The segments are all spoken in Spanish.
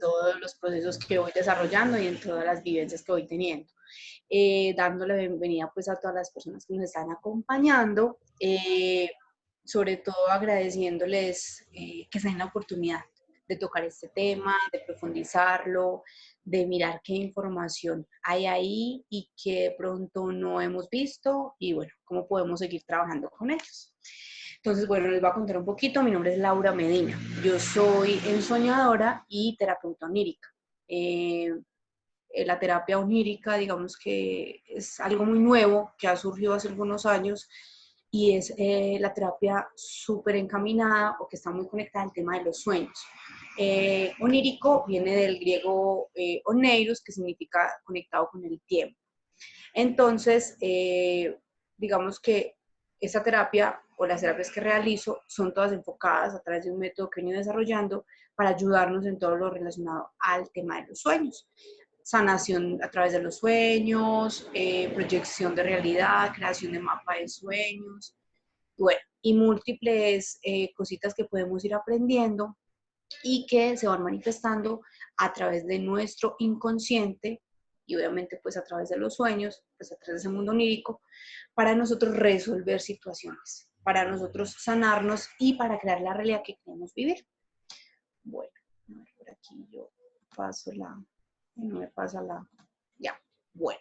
todos los procesos que voy desarrollando y en todas las vivencias que voy teniendo. Dando la bienvenida pues a todas las personas que nos están acompañando, sobre todo agradeciéndoles que se den la oportunidad de tocar este tema, de profundizarlo, de mirar qué información hay ahí y que de pronto no hemos visto y bueno, cómo podemos seguir trabajando con ellos. Entonces, bueno, les voy a contar un poquito. Mi nombre es Laura Medina. Yo soy ensoñadora y terapeuta onírica. La terapia onírica, digamos que es algo muy nuevo que ha surgido hace algunos años y es la terapia súper encaminada o que está muy conectada al tema de los sueños. Onírico viene del griego oneiros, que significa conectado con el tiempo. Entonces, digamos que esta terapia o las terapias que realizo son todas enfocadas a través de un método que he venido desarrollando para ayudarnos en todo lo relacionado al tema de los sueños. Sanación a través de los sueños, proyección de realidad, creación de mapa de sueños, bueno, y múltiples cositas que podemos ir aprendiendo y que se van manifestando a través de nuestro inconsciente y obviamente pues a través de los sueños, pues a través de ese mundo onírico, para nosotros resolver situaciones, para nosotros sanarnos y para crear la realidad que queremos vivir. Bueno, a ver, por aquí yo paso no me pasa ya, bueno.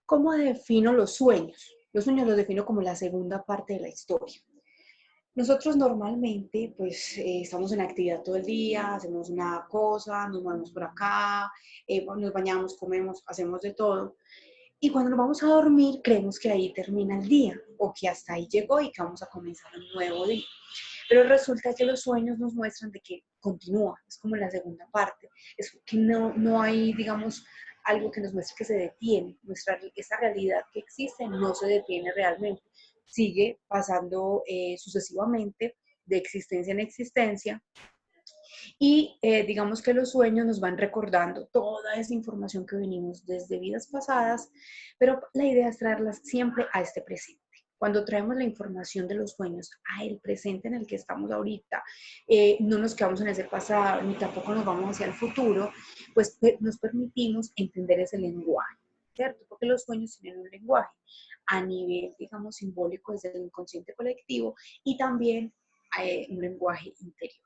¿Cómo defino los sueños? Los sueños los defino como la segunda parte de la historia. Nosotros normalmente, pues, estamos en actividad todo el día, hacemos una cosa, nos movemos por acá, nos bañamos, comemos, hacemos de todo. Y cuando nos vamos a dormir, creemos que ahí termina el día, o que hasta ahí llegó y que vamos a comenzar un nuevo día. Pero resulta que los sueños nos muestran de que continúa, es como la segunda parte, es que no hay, digamos, algo que nos muestre que se detiene, esa realidad que existe no se detiene realmente, sigue pasando sucesivamente de existencia en existencia y digamos que los sueños nos van recordando toda esa información que venimos desde vidas pasadas, pero la idea es traerlas siempre a este presente. Cuando traemos la información de los sueños a el presente en el que estamos ahorita, no nos quedamos en ese pasado ni tampoco nos vamos hacia el futuro, pues nos permitimos entender ese lenguaje, ¿cierto? Porque los sueños tienen un lenguaje a nivel, digamos, simbólico desde el inconsciente colectivo y también un lenguaje interior.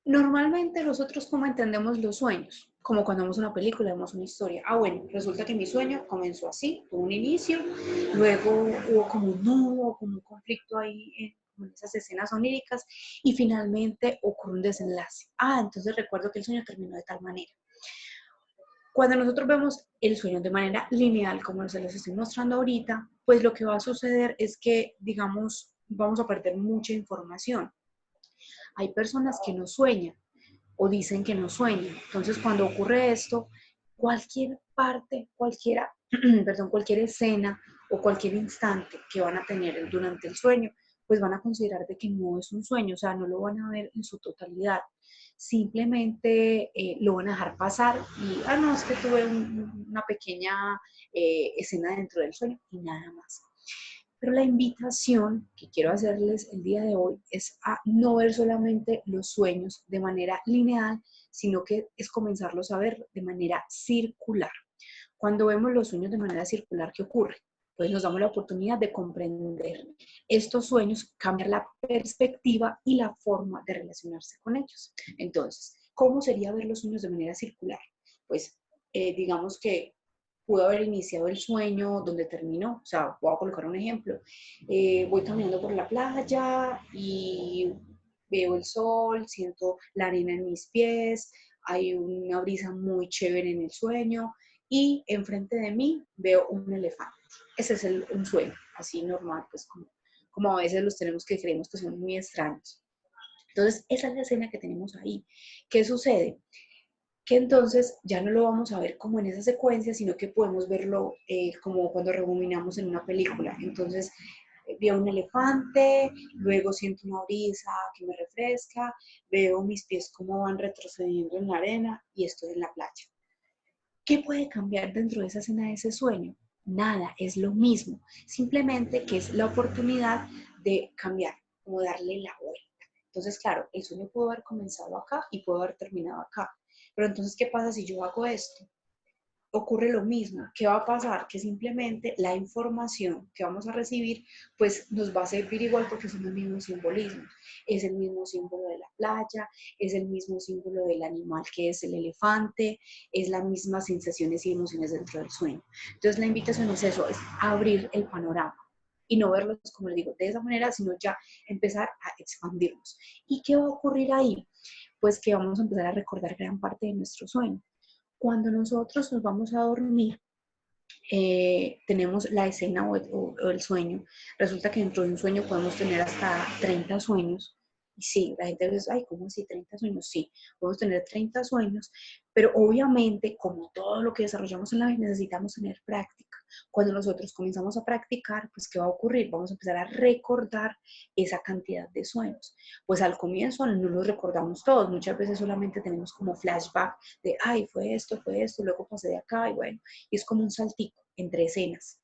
Normalmente nosotros, ¿cómo entendemos los sueños? Como cuando vemos una película, vemos una historia. Ah, bueno, resulta que mi sueño comenzó así, tuvo un inicio, luego hubo como un nudo, como un conflicto ahí en esas escenas oníricas, y finalmente ocurre un desenlace. Ah, entonces recuerdo que el sueño terminó de tal manera. Cuando nosotros vemos el sueño de manera lineal, como se los estoy mostrando ahorita, pues lo que va a suceder es que, digamos, vamos a perder mucha información. Hay personas que no sueñan o dicen que no sueñan. Entonces, cuando ocurre esto, cualquier parte, perdón, cualquier escena o cualquier instante que van a tener durante el sueño, pues van a considerar de que no es un sueño, o sea, no lo van a ver en su totalidad. Simplemente lo van a dejar pasar y, no, es que tuve una pequeña escena dentro del sueño y nada más. Pero la invitación que quiero hacerles el día de hoy es a no ver solamente los sueños de manera lineal, sino que es comenzarlos a ver de manera circular. Cuando vemos los sueños de manera circular, ¿qué ocurre? Pues nos damos la oportunidad de comprender estos sueños, cambiar la perspectiva y la forma de relacionarse con ellos. Entonces, ¿cómo sería ver los sueños de manera circular? Pues digamos que pudo haber iniciado el sueño donde terminó. O sea, voy a colocar un ejemplo. Voy caminando por la playa y veo el sol, siento la arena en mis pies, hay una brisa muy chévere en el sueño y enfrente de mí veo un elefante. Ese es un sueño, así normal, pues como a veces los tenemos que creemos que son muy extraños. Entonces, esa es la escena que tenemos ahí. ¿Qué sucede? Que entonces ya no lo vamos a ver como en esa secuencia, sino que podemos verlo como cuando rebominamos en una película. Entonces, veo un elefante, luego siento una brisa que me refresca, veo mis pies cómo van retrocediendo en la arena y estoy en la playa. ¿Qué puede cambiar dentro de esa escena de ese sueño? Nada, es lo mismo, simplemente que es la oportunidad de cambiar, como darle la vuelta. Entonces, claro, el sueño pudo haber comenzado acá y pudo haber terminado acá. Pero entonces, ¿qué pasa si yo hago esto? Ocurre lo mismo. ¿Qué va a pasar? Que simplemente la información que vamos a recibir, pues nos va a servir igual porque son los mismos simbolismos. Es el mismo símbolo de la playa, es el mismo símbolo del animal que es el elefante, es las mismas sensaciones y emociones dentro del sueño. Entonces la invitación es eso, es abrir el panorama y no verlos, como les digo, de esa manera, sino ya empezar a expandirlos. ¿Y qué va a ocurrir ahí? Pues que vamos a empezar a recordar gran parte de nuestro sueño. Cuando nosotros nos vamos a dormir, tenemos la escena o el sueño. Resulta que dentro de un sueño podemos tener hasta 30 sueños. Y sí, la gente dice, ay, ¿cómo así 30 sueños? Sí, podemos tener 30 sueños, pero obviamente, como todo lo que desarrollamos en la vida, necesitamos tener práctica. Cuando nosotros comenzamos a practicar, pues, ¿qué va a ocurrir? Vamos a empezar a recordar esa cantidad de sueños. Pues al comienzo no los recordamos todos, muchas veces solamente tenemos como flashback de, ay, fue esto, luego pasé de acá, y bueno, y es como un saltico entre escenas.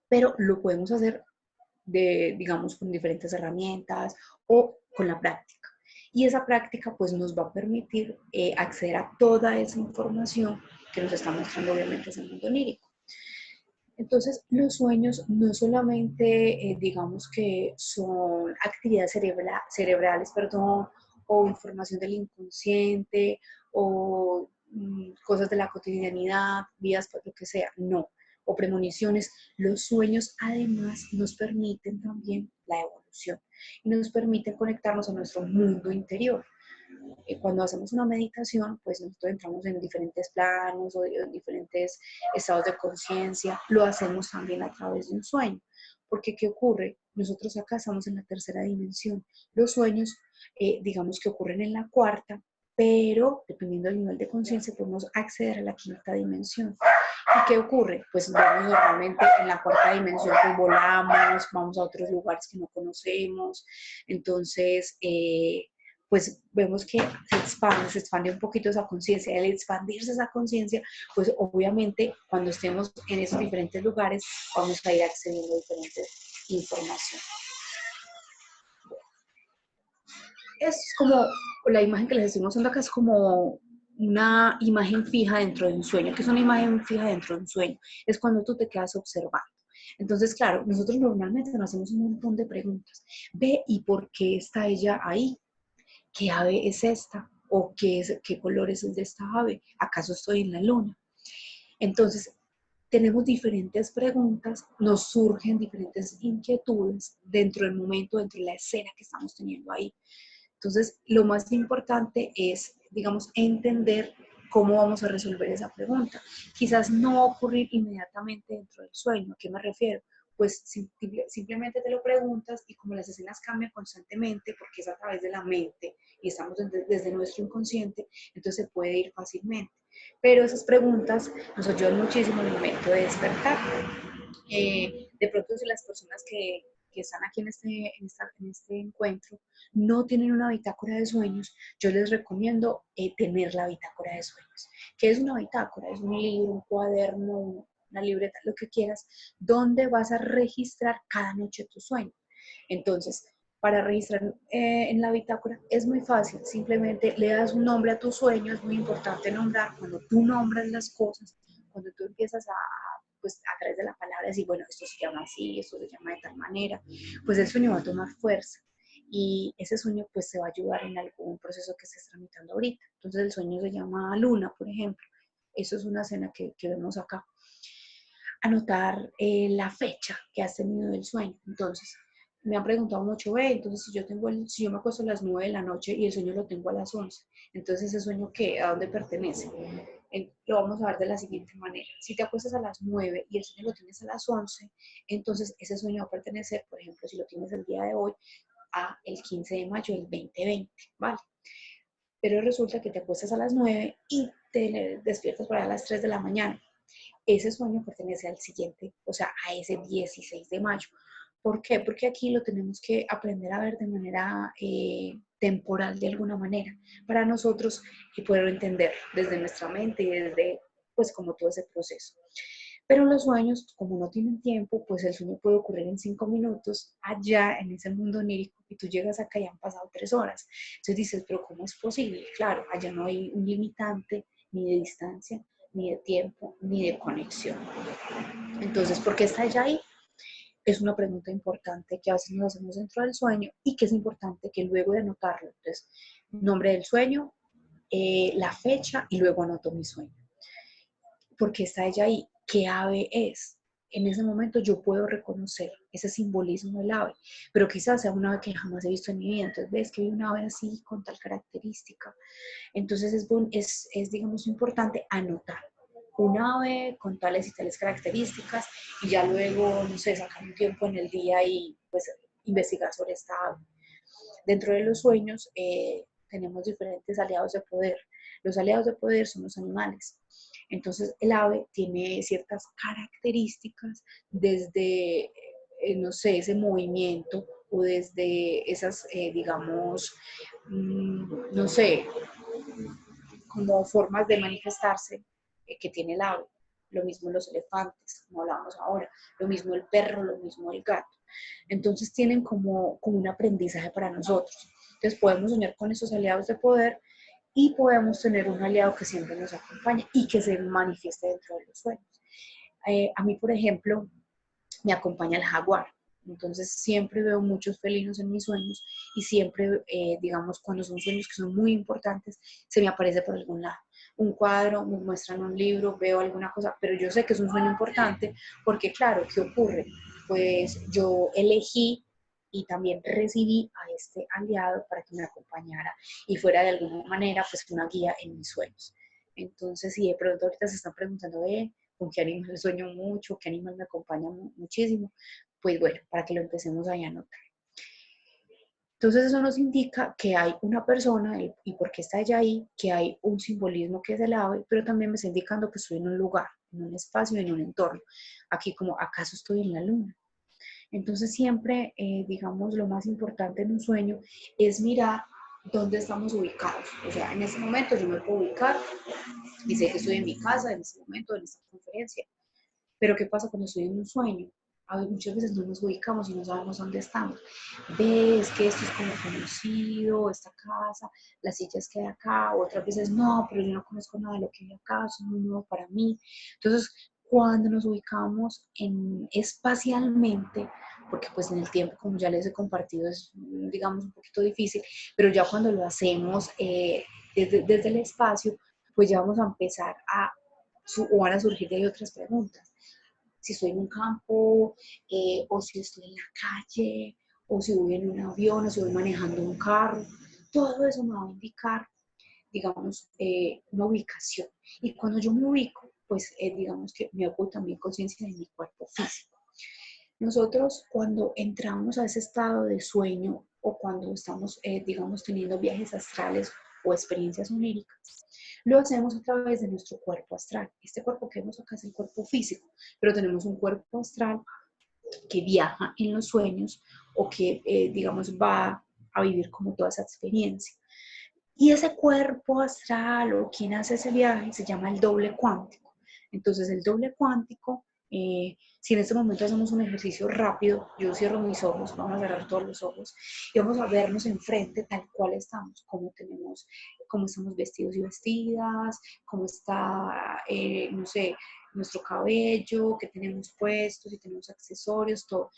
Pero lo podemos hacer, digamos, con diferentes herramientas o con la práctica. Y esa práctica pues nos va a permitir acceder a toda esa información que nos está mostrando obviamente ese mundo onírico. Entonces, los sueños no solamente, digamos que son actividades cerebrales, perdón, o información del inconsciente, o cosas de la cotidianidad, vías, lo que sea, no, o premoniciones. Los sueños además nos permiten también la evolución y nos permiten conectarnos a nuestro mundo interior. Cuando hacemos una meditación, pues nosotros entramos en diferentes planos o en diferentes estados de conciencia. Lo hacemos también a través de un sueño. Porque, ¿qué ocurre? Nosotros acá estamos en la tercera dimensión. Los sueños, digamos que ocurren en la cuarta, pero dependiendo del nivel de conciencia podemos acceder a la quinta dimensión. ¿Y qué ocurre? Pues vamos normalmente en la cuarta dimensión, pues volamos, vamos a otros lugares que no conocemos, entonces pues vemos que se expande un poquito esa conciencia. Al expandirse esa conciencia, pues obviamente cuando estemos en esos diferentes lugares vamos a ir accediendo a diferentes información. Es como la imagen que les estoy mostrando acá, es como una imagen fija dentro de un sueño. ¿Qué es una imagen fija dentro de un sueño? Es cuando tú te quedas observando. Entonces, claro, nosotros normalmente nos hacemos un montón de preguntas. Ve, ¿y por qué está ella ahí? ¿Qué ave es esta? ¿O qué color es el de esta ave? ¿Acaso estoy en la luna? Entonces, tenemos diferentes preguntas, nos surgen diferentes inquietudes dentro del momento, dentro de la escena que estamos teniendo ahí. Entonces, lo más importante es, digamos, entender cómo vamos a resolver esa pregunta. Quizás no va a ocurrir inmediatamente dentro del sueño. ¿A qué me refiero? Pues simplemente te lo preguntas y como las escenas cambian constantemente porque es a través de la mente y estamos desde nuestro inconsciente, entonces se puede ir fácilmente. Pero esas preguntas nos ayudan muchísimo en el momento de despertar. De pronto, si las personas que están aquí en este encuentro no tienen una bitácora de sueños, yo les recomiendo tener la bitácora de sueños. ¿Qué es una bitácora? Es un libro, un cuaderno, una libreta, lo que quieras, donde vas a registrar cada noche tu sueño. Entonces, para registrar en la bitácora es muy fácil, simplemente le das un nombre a tu sueño, es muy importante nombrar, cuando tú nombras las cosas, cuando tú empiezas pues a través de la palabra decir, bueno, esto se llama así, esto se llama de tal manera, pues el sueño va a tomar fuerza y ese sueño pues te va a ayudar en algún proceso que estés tramitando ahorita. Entonces el sueño se llama luna, por ejemplo. Eso es una escena que vemos acá. Anotar la fecha que has tenido del sueño. Entonces, me han preguntado mucho, entonces si yo me acuesto a las 9 de la noche y el sueño lo tengo a las 11, entonces ese sueño, ¿qué? ¿A dónde pertenece? Lo vamos a ver de la siguiente manera. Si te acuestas a las 9 y el sueño lo tienes a las 11, entonces ese sueño va a pertenecer, por ejemplo, si lo tienes el día de hoy, a el 15 de mayo del 2020, ¿vale? Pero resulta que te acuestas a las 9 y te despiertas para las 3 de la mañana. Ese sueño pertenece al siguiente, o sea, a ese 16 de mayo. ¿Por qué? Porque aquí lo tenemos que aprender a ver de manera temporal de alguna manera, para nosotros y poder entender desde nuestra mente y desde, pues, como todo ese proceso. Pero los sueños, como no tienen tiempo, pues el sueño puede ocurrir en 5 minutos allá en ese mundo onírico y tú llegas acá y han pasado 3 horas. Entonces dices, pero ¿cómo es posible? Claro, allá no hay un limitante ni de distancia, ni de tiempo, ni de conexión. Entonces, ¿por qué está ella ahí? Es una pregunta importante que a veces nos hacemos dentro del sueño y que es importante que luego de anotarlo, entonces, nombre del sueño, la fecha y luego anoto mi sueño. ¿Por qué está ella ahí? ¿Qué ave es? En ese momento yo puedo reconocer ese simbolismo del ave, pero quizás sea una ave que jamás he visto en mi vida. Entonces ves que hay una ave así con tal característica. Entonces digamos, importante anotar un ave con tales y tales características y ya luego, no sé, sacar un tiempo en el día y pues investigar sobre esta ave. Dentro de los sueños tenemos diferentes aliados de poder. Los aliados de poder son los animales. Entonces el ave tiene ciertas características desde, no sé, ese movimiento o desde esas, digamos, no sé, como formas de manifestarse que tiene el ave. Lo mismo los elefantes, como hablábamos ahora, lo mismo el perro, lo mismo el gato. Entonces tienen como un aprendizaje para nosotros. Entonces podemos soñar con esos aliados de poder y podemos tener un aliado que siempre nos acompañe y que se manifieste dentro de los sueños. A mí, por ejemplo, me acompaña el jaguar. Entonces siempre veo muchos felinos en mis sueños y siempre, digamos, cuando son sueños que son muy importantes, se me aparece por algún lado. Un cuadro, me muestran un libro, veo alguna cosa, pero yo sé que es un sueño importante porque, claro, ¿qué ocurre? Pues yo elegí y también recibí a este aliado para que me acompañara y fuera de alguna manera pues una guía en mis sueños. Entonces, si de pronto ahorita se están preguntando, con qué animal sueño mucho, qué animal me acompaña muchísimo, pues bueno, para que lo empecemos ahí a anotar. Entonces eso nos indica que hay una persona, y por qué está ella ahí, que hay un simbolismo que es el ave, pero también me está indicando que estoy en un lugar, en un espacio, en un entorno. Aquí como, ¿acaso estoy en la luna? Entonces siempre, digamos, lo más importante en un sueño es mirar dónde estamos ubicados. O sea, en ese momento yo me puedo ubicar y sé que estoy en mi casa, en este momento, en esta conferencia. Pero ¿qué pasa cuando estoy en un sueño? A ver, muchas veces no nos ubicamos y no sabemos dónde estamos. Ves que esto es como conocido, esta casa, las sillas que hay acá, otras veces no, pero yo no conozco nada de lo que hay acá, es muy nuevo para mí. Entonces, cuando nos ubicamos espacialmente, porque pues en el tiempo, como ya les he compartido, es, digamos, un poquito difícil, pero ya cuando lo hacemos desde el espacio, pues ya vamos a empezar o van a surgir de ahí otras preguntas. Si estoy en un campo, o si estoy en la calle, o si voy en un avión, o si voy manejando un carro, todo eso me va a indicar, digamos, una ubicación. Y cuando yo me ubico, pues digamos que me hago también conciencia de mi cuerpo físico. Nosotros cuando entramos a ese estado de sueño o cuando estamos, digamos, teniendo viajes astrales o experiencias oníricas, lo hacemos a través de nuestro cuerpo astral. Este cuerpo que vemos acá es el cuerpo físico, pero tenemos un cuerpo astral que viaja en los sueños o que, digamos, va a vivir como toda esa experiencia. Y ese cuerpo astral o quien hace ese viaje se llama el doble cuántico. Entonces, el doble cuántico, si en este momento hacemos un ejercicio rápido, yo cierro mis ojos, vamos a cerrar todos los ojos y vamos a vernos enfrente tal cual estamos, cómo estamos vestidos y vestidas, cómo está, no sé, nuestro cabello, qué tenemos puestos, si tenemos accesorios, toda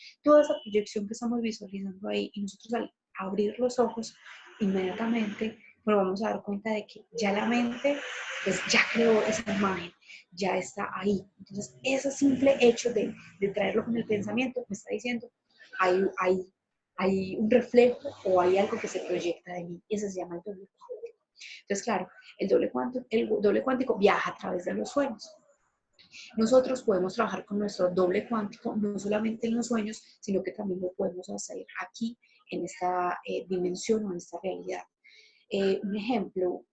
esa proyección que estamos visualizando ahí y nosotros al abrir los ojos, inmediatamente bueno, vamos a dar cuenta de que ya la mente pues ya creó esa imagen, ya está ahí. Entonces, ese simple hecho de traerlo con el pensamiento me está diciendo, hay un reflejo o hay algo que se proyecta de mí. Y eso se llama el doble cuántico. Entonces, claro, el doble cuántico viaja a través de los sueños. Nosotros podemos trabajar con nuestro doble cuántico, no solamente en los sueños, sino que también lo podemos hacer aquí, en esta dimensión o en esta realidad. Un ejemplo,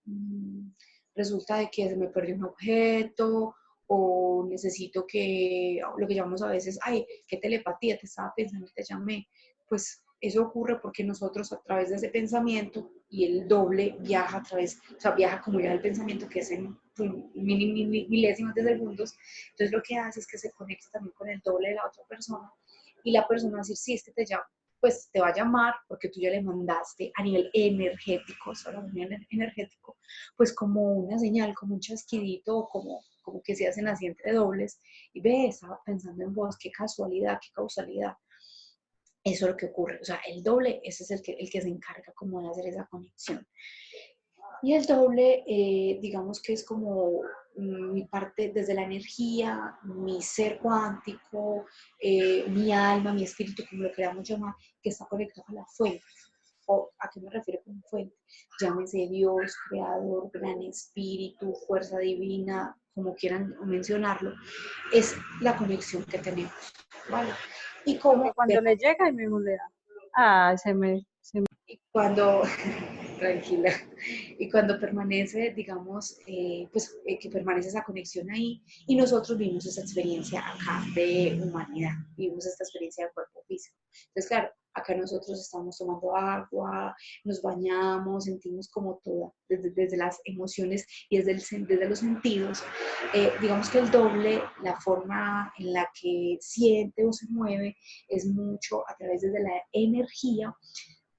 resulta de que se me perdió un objeto o necesito que, lo que llamamos a veces, ay, qué telepatía, te estaba pensando y te llamé. Pues eso ocurre porque nosotros a través de ese pensamiento y el doble viaja a través, o sea, viaja como ya el pensamiento que es en milésimas de segundos, entonces lo que hace es que se conecta también con el doble de la otra persona y la persona va a decir, sí, es que te llama, pues te va a llamar porque tú ya le mandaste a nivel energético, o sea, a nivel energético, pues como una señal, como un chasquidito, como que se hacen así entre dobles, y ve, estaba pensando en vos, qué casualidad, qué causalidad. Eso es lo que ocurre, o sea, el doble, ese es el que se encarga como de hacer esa conexión. Y el doble, digamos que es como mi parte desde la energía, mi ser cuántico, mi alma, mi espíritu, como lo queramos llamar, que está conectado a la fuente. ¿O a qué me refiero con fuente? Llámese Dios, creador, gran espíritu, fuerza divina, como quieran mencionarlo, es la conexión que tenemos, ¿vale? Y Porque cómo cuando le llega y mismo le da. Ah, y cuando, tranquila, y cuando permanece, digamos, pues que permanece esa conexión ahí y nosotros vivimos esa experiencia acá de humanidad, vivimos esta experiencia de cuerpo físico. Entonces, claro, acá nosotros estamos tomando agua, nos bañamos, sentimos como todo, desde las emociones y desde los sentidos. Digamos que el doble, la forma en la que siente o se mueve es mucho a través de la energía,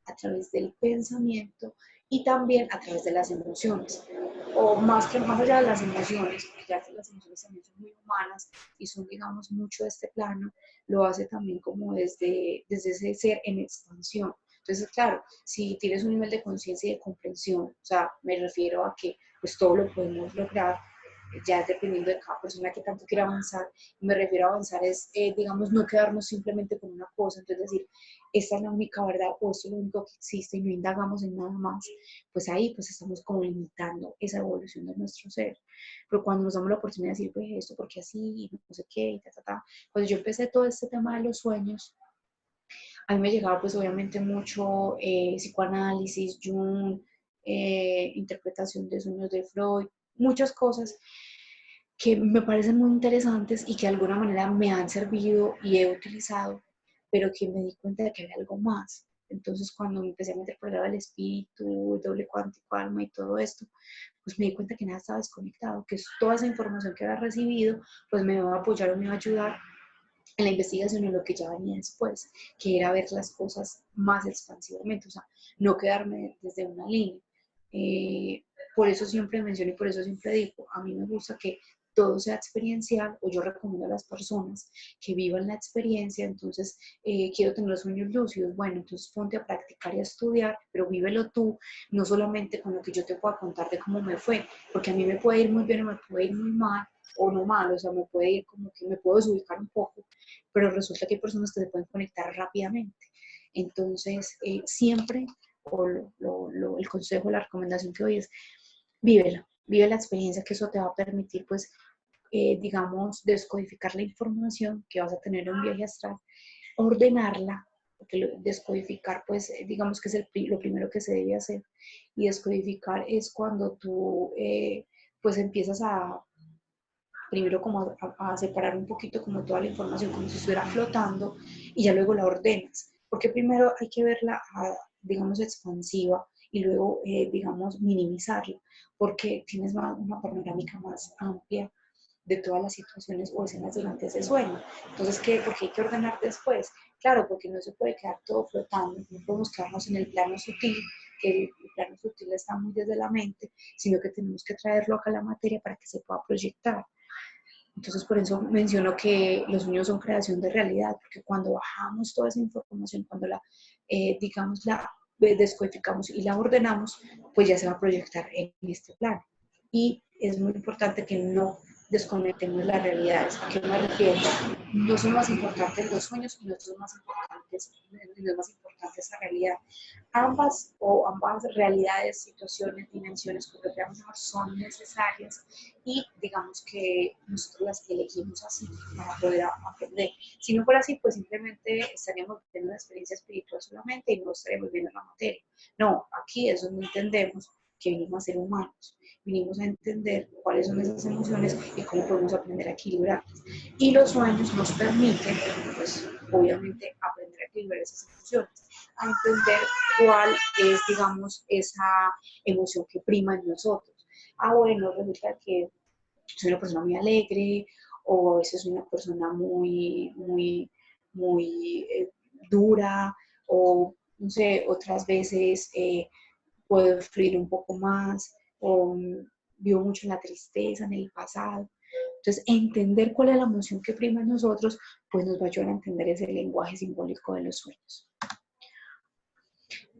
a través del pensamiento y también a través de las emociones. O más allá de las emociones, porque ya que las emociones también son muy humanas y son, digamos, mucho de este plano, lo hace también como desde ese ser en expansión. Entonces, claro, si tienes un nivel de conciencia y de comprensión, o sea, me refiero a que pues todo lo podemos lograr, ya dependiendo de cada persona que tanto quiera avanzar. Y me refiero a avanzar es, digamos, no quedarnos simplemente con una cosa, entonces decir, esta es la única verdad o esto es lo único que existe y no indagamos en nada más, pues ahí pues estamos como limitando esa evolución de nuestro ser. Pero cuando nos damos la oportunidad de decir, pues esto, porque así, y no sé qué, y ta, ta, ta. Cuando yo empecé todo este tema de los sueños, a mí me llegaba pues obviamente mucho psicoanálisis, Jung, interpretación de sueños de Freud, muchas cosas que me parecen muy interesantes y que de alguna manera me han servido y he utilizado, pero que me di cuenta de que había algo más. Entonces, cuando me empecé a meter por el lado del espíritu, doble cuántico, alma y todo esto, pues me di cuenta que nada estaba desconectado, que toda esa información que había recibido, pues me iba a apoyar o me iba a ayudar en la investigación y lo que ya venía después, que era ver las cosas más expansivamente, o sea, no quedarme desde una línea. Eh, por eso siempre menciono y por eso siempre digo, a mí me gusta que todo sea experiencial, o yo recomiendo a las personas que vivan la experiencia. Entonces quiero tener los sueños lúcidos, bueno, entonces ponte a practicar y a estudiar, pero vívelo tú, no solamente con lo que yo te pueda contar de cómo me fue, porque a mí me puede ir muy bien o me puede ir muy mal, o no mal, o sea, me puede ir como que me puedo desubicar un poco, pero resulta que hay personas que se pueden conectar rápidamente. Entonces, siempre, o el consejo, la recomendación que doy es, vívela, vive la experiencia, que eso te va a permitir, pues, digamos, descodificar la información que vas a tener en un viaje astral, ordenarla, porque descodificar, pues, digamos que es lo primero que se debe hacer, y descodificar es cuando tú, pues, empiezas a primero como a separar un poquito como toda la información como si estuviera flotando y ya luego la ordenas, porque primero hay que verla, digamos, expansiva y luego, digamos, minimizarla, porque tienes una panorámica más amplia de todas las situaciones o escenas durante ese sueño. Entonces, ¿qué? Porque hay que ordenar después. Claro, porque no se puede quedar todo flotando, no podemos quedarnos en el plano sutil, que el plano sutil está muy desde la mente, sino que tenemos que traerlo acá a la materia para que se pueda proyectar. Entonces, por eso menciono que los sueños son creación de realidad, porque cuando bajamos toda esa información, cuando digamos, la descodificamos y la ordenamos, pues ya se va a proyectar en este plano. Y es muy importante que no desconectemos las realidades. ¿A qué me refiero? No son más importantes los sueños y no son más importantes, no es más importante esa realidad. Ambas realidades, situaciones, dimensiones, como lo queramos llamar, son necesarias y digamos que nosotros las elegimos así para poder aprender. Si no fuera así, pues simplemente estaríamos viviendo una experiencia espiritual solamente y no estaríamos viendo la materia. No, aquí es donde entendemos que venimos a ser humanos, venimos a entender cuáles son esas emociones y cómo podemos aprender a equilibrarlas. Y los sueños nos permiten, pues obviamente, aprender a equilibrar esas emociones. a entender cuál es, digamos, esa emoción que prima en nosotros. Ah, bueno, resulta que soy una persona muy alegre, o a veces soy una persona muy dura, o no sé, otras veces puedo fluir un poco más, o vivo mucho en la tristeza, en el pasado. Entonces, entender cuál es la emoción que prima en nosotros, pues nos va a ayudar a entender ese lenguaje simbólico de los sueños.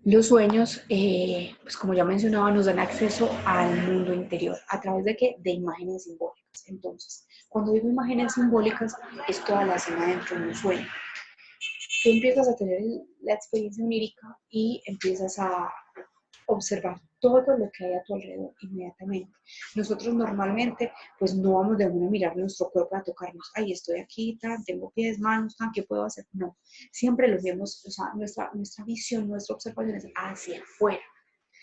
Los sueños, pues como ya mencionaba, nos dan acceso al mundo interior. ¿A través de qué? De imágenes simbólicas. Entonces, cuando digo imágenes simbólicas, es toda la escena dentro de un sueño. Tú empiezas a tener la experiencia onírica y empiezas a observar todo lo que hay a tu alrededor inmediatamente. Nosotros normalmente, pues no vamos de una a mirar nuestro cuerpo, a tocarnos, ay, estoy aquí, tan, tengo pies, manos, tan, ¿qué puedo hacer? No, siempre lo vemos, o sea, nuestra visión, nuestra observación es hacia afuera.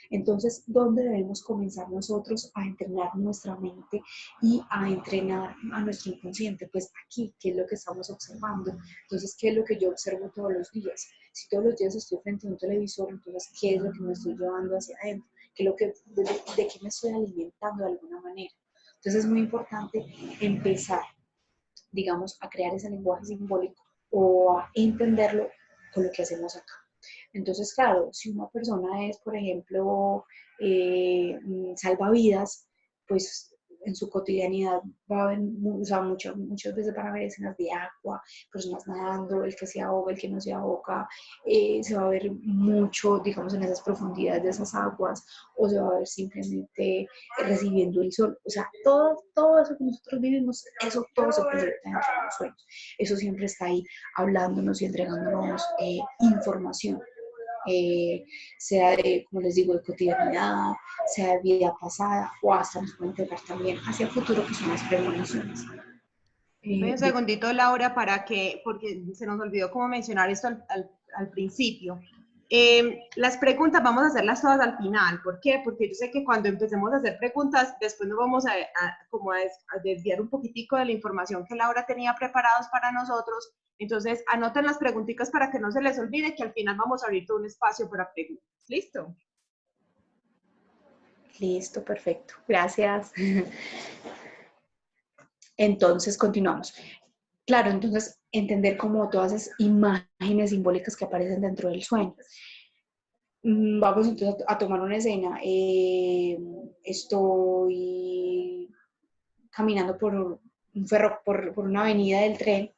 Entonces, ¿dónde debemos comenzar nosotros a entrenar nuestra mente y a entrenar a nuestro inconsciente? Pues aquí, ¿qué es lo que estamos observando? Entonces, ¿qué es lo que yo observo todos los días? Si todos los días estoy frente a un televisor, entonces, ¿qué es lo que me estoy llevando hacia adentro? ¿Qué es lo que, de qué me estoy alimentando de alguna manera? Entonces, es muy importante empezar, digamos, a crear ese lenguaje simbólico o a entenderlo con lo que hacemos acá. Entonces, claro, si una persona es, por ejemplo, salvavidas, pues en su cotidianidad va a haber, o sea, muchas veces van a haber escenas de agua, personas nadando, el que se ahoga, el que no se ahoga, se va a ver mucho, digamos, en esas profundidades de esas aguas, o se va a ver simplemente recibiendo el sol. O sea, todo eso que nosotros vivimos, eso todo se proyecta dentro de los sueños. Eso siempre está ahí hablándonos y entregándonos información sea de, como les digo, de cotidianidad, sea de vida pasada o hasta nos puede entregar también hacia el futuro, que son las premoniciones. Un segundito, Laura, porque se nos olvidó como mencionar esto al principio. Las preguntas vamos a hacerlas todas al final. ¿Por qué? Porque yo sé que cuando empecemos a hacer preguntas, después nos vamos a desviar un poquitico de la información que Laura tenía preparados para nosotros. Entonces, anoten las preguntitas para que no se les olvide que al final vamos a abrir todo un espacio para preguntas. ¿Listo? Listo, perfecto. Gracias. Entonces, continuamos. Claro, entonces entender como todas esas imágenes simbólicas que aparecen dentro del sueño. Vamos entonces a tomar una escena. Estoy caminando por una avenida del tren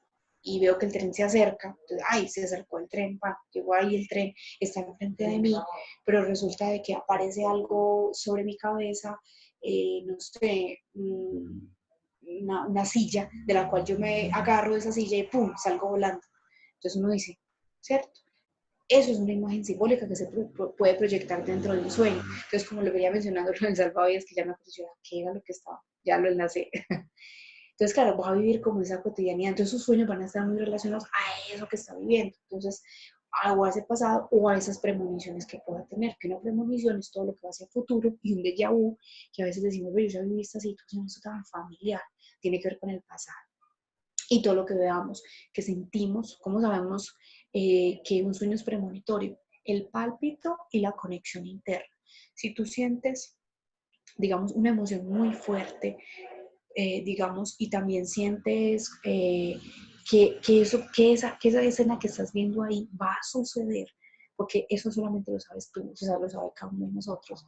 y veo que el tren se acerca. Entonces, ay, se acercó el tren, llegó ahí el tren, está enfrente de mí, pero resulta de que aparece algo sobre mi cabeza, no sé, una silla de la cual yo me agarro de esa silla y ¡pum!, salgo volando. Entonces uno dice, ¿cierto? Eso es una imagen simbólica que se puede proyectar dentro del sueño. Entonces, como lo venía mencionando lo del salvavidas, que ya me apareció, ¿qué era lo que estaba? Ya lo enlacé. Entonces, claro, va a vivir como esa cotidianidad. Entonces, sus sueños van a estar muy relacionados a eso que está viviendo. Entonces, o a ese pasado o a esas premoniciones que pueda tener. Que una premonición es todo lo que va hacia el futuro y un déjà vu, que a veces decimos, yo ya viví esta situación, esto tan familiar, tiene que ver con el pasado. Y todo lo que veamos, que sentimos, cómo sabemos que un sueño es premonitorio, el pálpito y la conexión interna. Si tú sientes, digamos, una emoción muy fuerte, digamos, y también sientes que esa escena que estás viendo ahí va a suceder, porque eso solamente lo sabes tú, o sea, lo sabe cada uno de nosotros.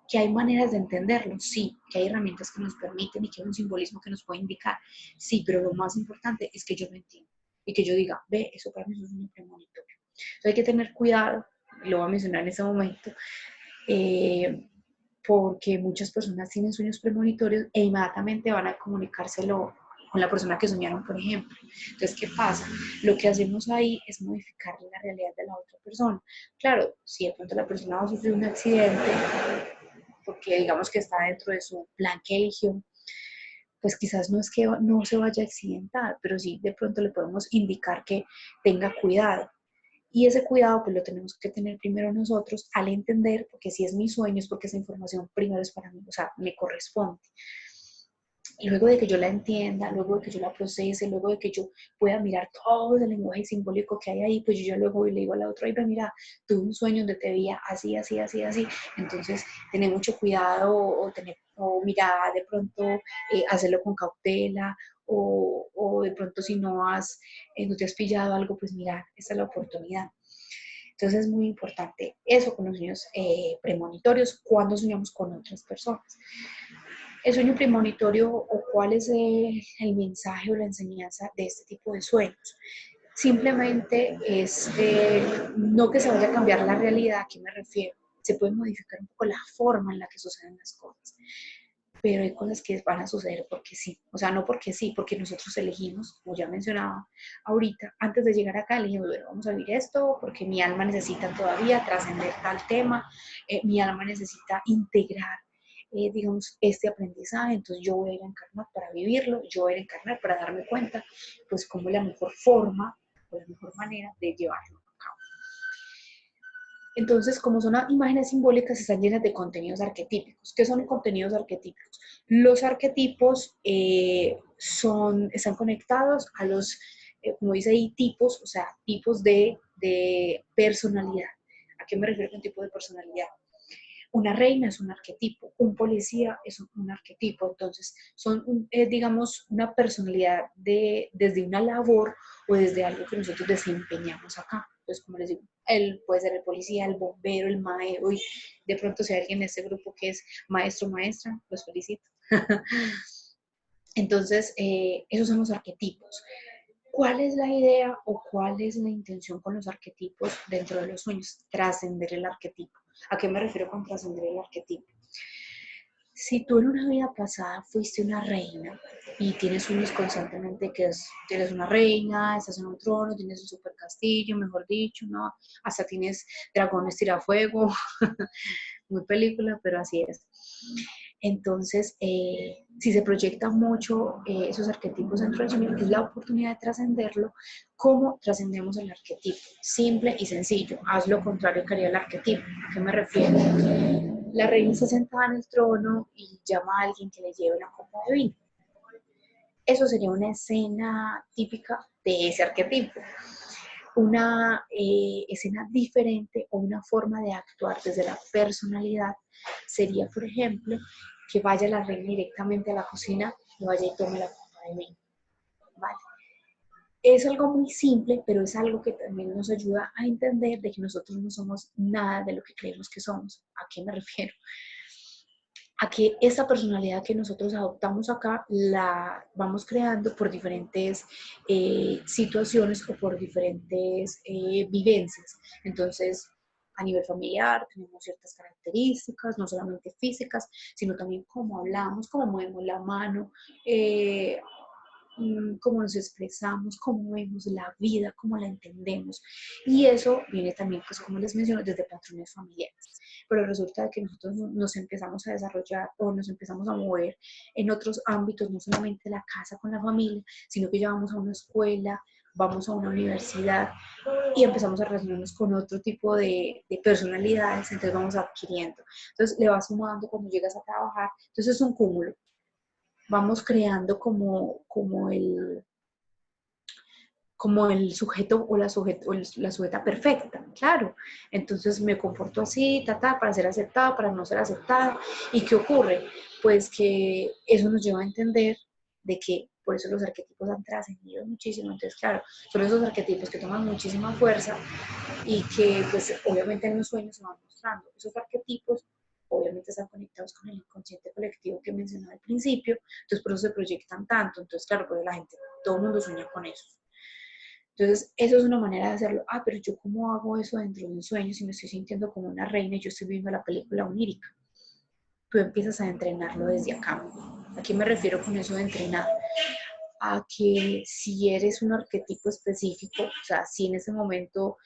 Que hay maneras de entenderlo, sí, que hay herramientas que nos permiten y que hay un simbolismo que nos puede indicar, sí, pero lo más importante es que yo lo entienda y que yo diga, ve, eso para mí es un premonitorio. Entonces hay que tener cuidado, lo voy a mencionar en ese momento, porque muchas personas tienen sueños premonitorios e inmediatamente van a comunicárselo con la persona que soñaron, por ejemplo. Entonces, ¿qué pasa? Lo que hacemos ahí es modificar la realidad de la otra persona. Claro, si de pronto la persona va a sufrir un accidente, porque digamos que está dentro de su plan que eligió, pues quizás no es que no se vaya a accidentar, pero sí de pronto le podemos indicar que tenga cuidado. Y ese cuidado pues lo tenemos que tener primero nosotros al entender, porque si es mi sueño es porque esa información primero es para mí, o sea, me corresponde. luego de que yo la entienda, luego de que yo la procese, luego de que yo pueda mirar todo el lenguaje simbólico que hay ahí, pues yo ya luego le digo a la otra, ay, mira, tuve un sueño donde te veía así, así, así, así, entonces tener mucho cuidado o mira, de pronto hacerlo con cautela, o de pronto si no te has pillado algo, pues mira, esta es la oportunidad. Entonces es muy importante eso con los sueños premonitorios cuando soñamos con otras personas. El sueño premonitorio o cuál es el mensaje o la enseñanza de este tipo de sueños. Simplemente es no que se vaya a cambiar la realidad, ¿a qué me refiero? Se puede modificar un poco la forma en la que suceden las cosas, pero hay cosas que van a suceder porque sí, o sea, no porque sí, porque nosotros elegimos, como ya mencionaba ahorita, antes de llegar acá, elegimos, bueno, vamos a vivir esto porque mi alma necesita todavía trascender tal tema, mi alma necesita integrar, digamos, este aprendizaje, entonces yo voy a ir a encarnar para vivirlo, yo voy a ir a encarnar para darme cuenta, pues, cómo es la mejor forma o la mejor manera de llevarlo a cabo. Entonces, como son imágenes simbólicas, están llenas de contenidos arquetípicos. ¿Qué son contenidos arquetípicos? Los arquetipos están conectados a los, como dice ahí, tipos, o sea, tipos de personalidad. ¿A qué me refiero con tipo de personalidad? Una reina es un arquetipo, un policía es un arquetipo, entonces son, digamos, una personalidad desde una labor o desde algo que nosotros desempeñamos acá. Entonces, como les digo, él puede ser el policía, el bombero, el maestro, y de pronto si hay alguien en este grupo que es maestro o maestra, los felicito. Entonces, esos son los arquetipos. ¿Cuál es la idea o cuál es la intención con los arquetipos dentro de los sueños? Trascender el arquetipo. ¿A qué me refiero con trascender el arquetipo? Si tú en una vida pasada fuiste una reina y tienes sueños constantemente que eres una reina, estás en un trono, tienes un super castillo, mejor dicho, ¿no? Hasta tienes dragones tirafuego, muy película, pero así es. Entonces, si se proyecta mucho esos arquetipos dentro del sueño, es la oportunidad de trascenderlo. ¿Cómo trascendemos el arquetipo? Simple y sencillo. Haz lo contrario que haría el arquetipo. ¿A qué me refiero? La reina está sentada en el trono y llama a alguien que le lleve una copa de vino. Eso sería una escena típica de ese arquetipo. Una escena diferente o una forma de actuar desde la personalidad sería, por ejemplo, que vaya la reina directamente a la cocina y vaya y tome la copa de vino. ¿Vale? Es algo muy simple, pero es algo que también nos ayuda a entender de que nosotros no somos nada de lo que creemos que somos. ¿A qué me refiero? A que esta personalidad que nosotros adoptamos acá la vamos creando por diferentes situaciones o por diferentes vivencias. Entonces, a nivel familiar tenemos ciertas características, no solamente físicas, sino también cómo hablamos, cómo movemos la mano, cómo nos expresamos, cómo vemos la vida, cómo la entendemos. Y eso viene también, pues como les menciono, desde patrones familiares. Pero resulta que nosotros nos empezamos a desarrollar o nos empezamos a mover en otros ámbitos, no solamente la casa con la familia, sino que ya vamos a una escuela, vamos a una universidad y empezamos a relacionarnos con otro tipo de personalidades, entonces vamos adquiriendo. Entonces le vas sumando cuando llegas a trabajar, entonces es un cúmulo. Vamos creando como el sujeto o la sujeta perfecta, claro. Entonces me comporto así, para ser aceptada, para no ser aceptada. ¿Y qué ocurre? Pues que eso nos lleva a entender de que por eso los arquetipos han trascendido muchísimo. Entonces, claro, son esos arquetipos que toman muchísima fuerza y que pues obviamente en los sueños se van mostrando. Esos arquetipos obviamente están conectados con el inconsciente colectivo que mencionaba al principio, entonces por eso se proyectan tanto. Entonces, claro, pues la gente, todo el mundo sueña con eso. Entonces, eso es una manera de hacerlo. Ah, pero yo cómo hago eso dentro de un sueño si me estoy sintiendo como una reina y yo estoy viendo la película onírica. Tú empiezas a entrenarlo desde acá. ¿A qué me refiero con eso de entrenar? A que si eres un arquetipo específico, o sea, si en ese momento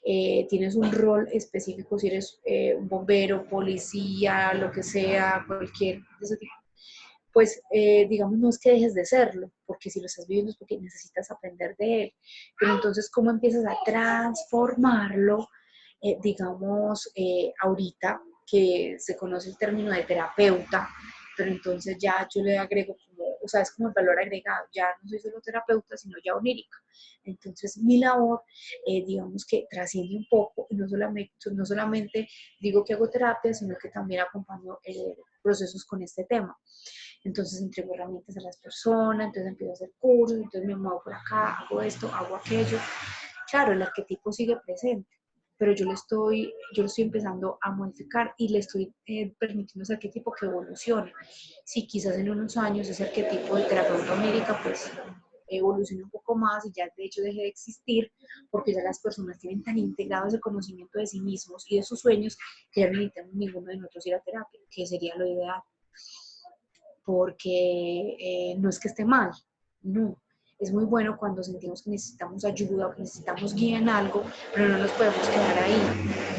tienes un rol específico, si eres un bombero, policía, lo que sea, cualquier de ese tipo, pues digamos, no es que dejes de serlo, porque si lo estás viviendo es porque necesitas aprender de él, pero entonces, ¿cómo empiezas a transformarlo? Digamos, ahorita que se conoce el término de terapeuta, pero entonces ya yo le agrego como o sea, es como el valor agregado, ya no soy solo terapeuta, sino ya onírica. Entonces mi labor, digamos que trasciende un poco, y no solamente digo que hago terapia, sino que también acompaño procesos con este tema. Entonces entrego herramientas a las personas, entonces empiezo a hacer cursos, entonces me muevo por acá, hago esto, hago aquello. Claro, el arquetipo sigue presente, pero yo lo estoy empezando a modificar y le estoy permitiendo a ese arquetipo que evolucione. Si quizás en unos años ese arquetipo de terapeuta onírica pues evolucione un poco más y ya de hecho deje de existir, porque ya las personas tienen tan integrado ese conocimiento de sí mismos y de sus sueños que ya no necesitamos ninguno de nosotros ir a terapia, que sería lo ideal, porque no es que esté mal, no. Es muy bueno cuando sentimos que necesitamos ayuda o que necesitamos guía en algo, pero no nos podemos quedar ahí.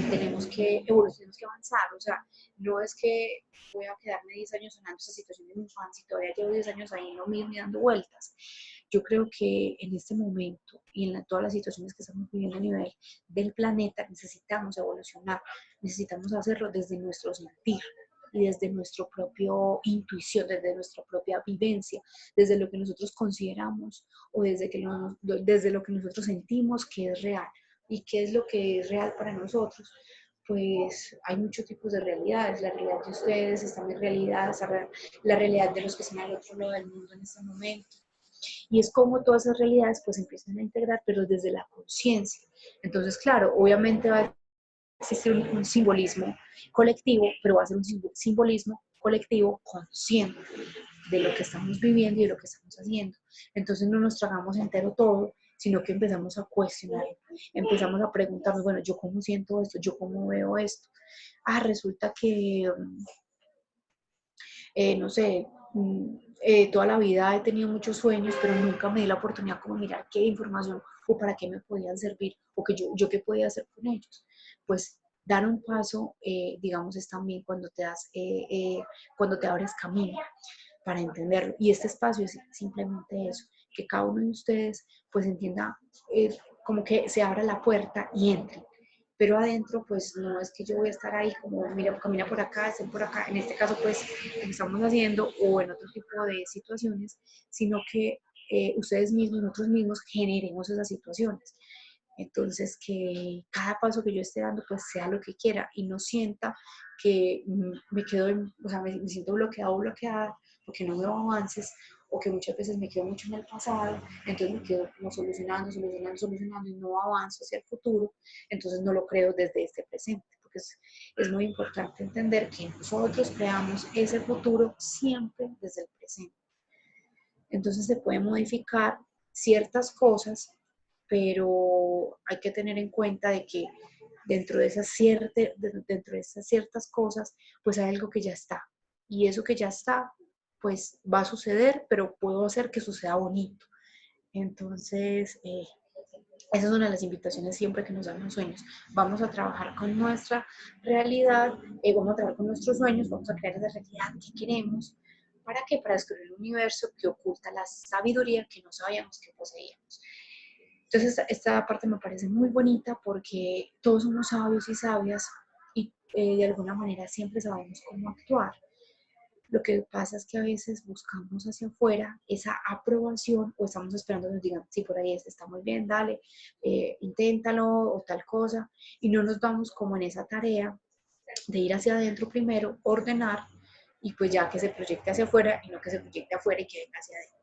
Tenemos que evolucionar, tenemos que avanzar. O sea, no es que voy a quedarme 10 años sanando esa situación de mi infancia y todavía llevo 10 años ahí no mismo dando vueltas. Yo creo que en este momento y en todas las situaciones que estamos viviendo a nivel del planeta necesitamos evolucionar, necesitamos hacerlo desde nuestro sentir y desde nuestra propia intuición, desde nuestra propia vivencia, desde lo que nosotros consideramos o desde lo que nosotros sentimos que es real. ¿Y qué es lo que es real para nosotros? Pues hay muchos tipos de realidades. La realidad de ustedes está mi realidad, la realidad de los que están al otro lado del mundo en este momento. Y es como todas esas realidades pues empiezan a integrar, pero desde la conciencia. Entonces, claro, obviamente va a existir un simbolismo colectivo, pero va a ser un simbolismo colectivo consciente de lo que estamos viviendo y de lo que estamos haciendo. Entonces no nos tragamos entero todo, sino que empezamos a cuestionar, empezamos a preguntarnos, bueno, ¿yo cómo siento esto? ¿Yo cómo veo esto? Ah, resulta que, no sé, toda la vida he tenido muchos sueños, pero nunca me di la oportunidad como mirar qué información o para qué me podían servir o que yo qué podía hacer con ellos. Pues dar un paso, digamos, es también cuando te abres camino para entenderlo. Y este espacio es simplemente eso, que cada uno de ustedes pues entienda, como que se abra la puerta y entre. Pero adentro, pues no es que yo voy a estar ahí como, mira, camina por acá, estén por acá, en este caso, pues, lo que estamos haciendo, o en otro tipo de situaciones, sino que ustedes mismos, nosotros mismos, generemos esas situaciones. Entonces, que cada paso que yo esté dando, pues sea lo que quiera y no sienta que me quedo, o sea, me siento bloqueado o bloqueada porque no veo avances o que muchas veces me quedo mucho en el pasado, entonces me quedo como solucionando y no avanzo hacia el futuro, entonces no lo creo desde este presente, porque es muy importante entender que nosotros creamos ese futuro siempre desde el presente. Entonces se pueden modificar ciertas cosas, pero hay que tener en cuenta de que dentro de esas ciertas cosas, pues hay algo que ya está. Y eso que ya está, pues va a suceder, pero puedo hacer que suceda bonito. Entonces, esa es una de las invitaciones siempre que nos dan los sueños. Vamos a trabajar con nuestra realidad, vamos a trabajar con nuestros sueños, vamos a crear esa realidad que queremos. ¿Para qué? Para descubrir el universo que oculta la sabiduría que no sabíamos que poseíamos. Entonces, esta parte me parece muy bonita porque todos somos sabios y sabias y de alguna manera siempre sabemos cómo actuar. Lo que pasa es que a veces buscamos hacia afuera esa aprobación o estamos esperando que nos digan, sí, por ahí está muy bien, dale, inténtalo o tal cosa, y no nos damos como en esa tarea de ir hacia adentro primero, ordenar y pues ya que se proyecte hacia afuera y no que se proyecte afuera y que venga hacia adentro.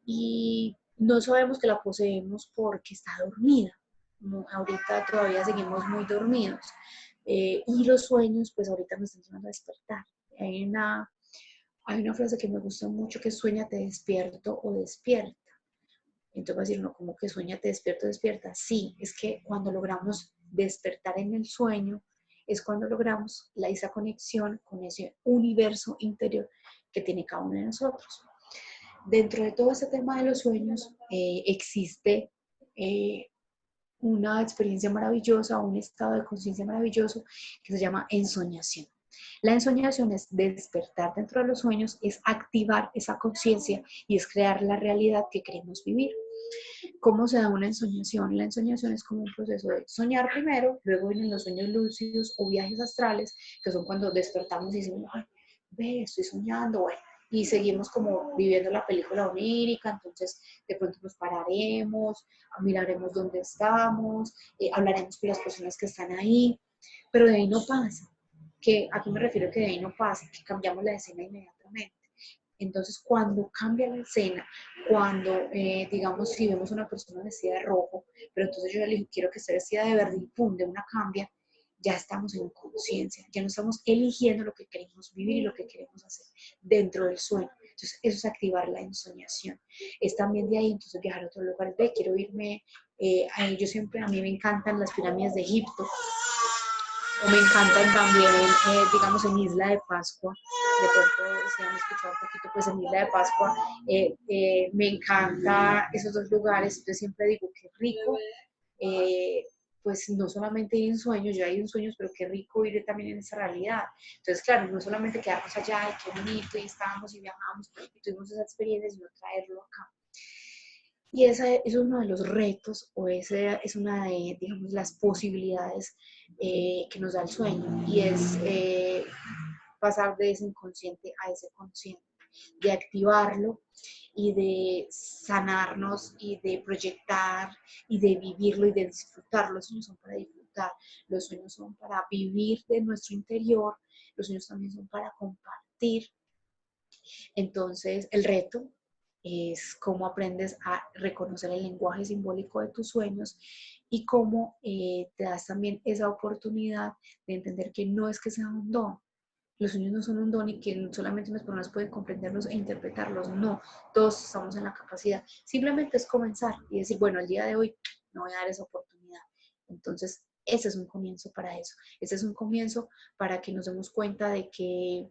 Y no sabemos que la poseemos porque está dormida. No, ahorita todavía seguimos muy dormidos. Y los sueños, pues ahorita nos están llevando a despertar. Hay una, hay una frase que me gusta mucho que es suéñate despierto o despierta. Entonces va a decir, no, como que suéñate despierto, despierta. Sí, es que cuando logramos despertar en el sueño, es cuando logramos esa conexión con ese universo interior que tiene cada uno de nosotros. Dentro de todo este tema de los sueños existe una experiencia maravillosa, un estado de conciencia maravilloso que se llama ensoñación. La ensoñación es despertar dentro de los sueños, es activar esa conciencia y es crear la realidad que queremos vivir. ¿Cómo se da una ensoñación? La ensoñación es como un proceso de soñar primero, luego vienen los sueños lúcidos o viajes astrales, que son cuando despertamos y decimos, ay, ve, estoy soñando, bueno, y seguimos como viviendo la película onírica, entonces de pronto nos pararemos, miraremos dónde estamos, hablaremos con las personas que están ahí, pero de ahí no pasa. ¿A qué me refiero que de ahí no pasa? Que cambiamos la escena inmediatamente. Entonces, cuando cambia la escena, cuando, digamos, si vemos una persona vestida de rojo, pero entonces yo le digo, quiero que esté vestida de verde y pum, de una cambia, ya estamos en conciencia, ya no estamos eligiendo lo que queremos vivir y lo que queremos hacer dentro del sueño. Entonces, eso es activar la ensoñación. Es también de ahí, entonces, viajar a otros lugares. Quiero irme, yo siempre, a mí me encantan las pirámides de Egipto, o me encantan también, digamos, en Isla de Pascua. De pronto, si han escuchado un poquito, pues en Isla de Pascua, me encanta esos dos lugares. Yo siempre digo, qué rico, pues no solamente ir en sueños, yo he ido en sueños, pero qué rico ir también en esa realidad. Entonces, claro, no solamente quedarnos allá, y qué bonito, y estábamos y viajamos, y tuvimos esa experiencia, sino traerlo acá. Y ese es uno de los retos, o esa es una de, digamos, las posibilidades que nos da el sueño, y es pasar de ese inconsciente a ese consciente, de activarlo y de sanarnos y de proyectar y de vivirlo y de disfrutar. Los sueños son para disfrutar, los sueños son para vivir de nuestro interior, los sueños también son para compartir. Entonces, el reto es cómo aprendes a reconocer el lenguaje simbólico de tus sueños y cómo te das también esa oportunidad de entender que no es que sea un don. Los sueños no son un don y que solamente unas personas pueden comprenderlos e interpretarlos. No, todos estamos en la capacidad. Simplemente es comenzar y decir, bueno, el día de hoy me voy a dar esa oportunidad. Entonces, ese es un comienzo para eso. Ese es un comienzo para que nos demos cuenta de que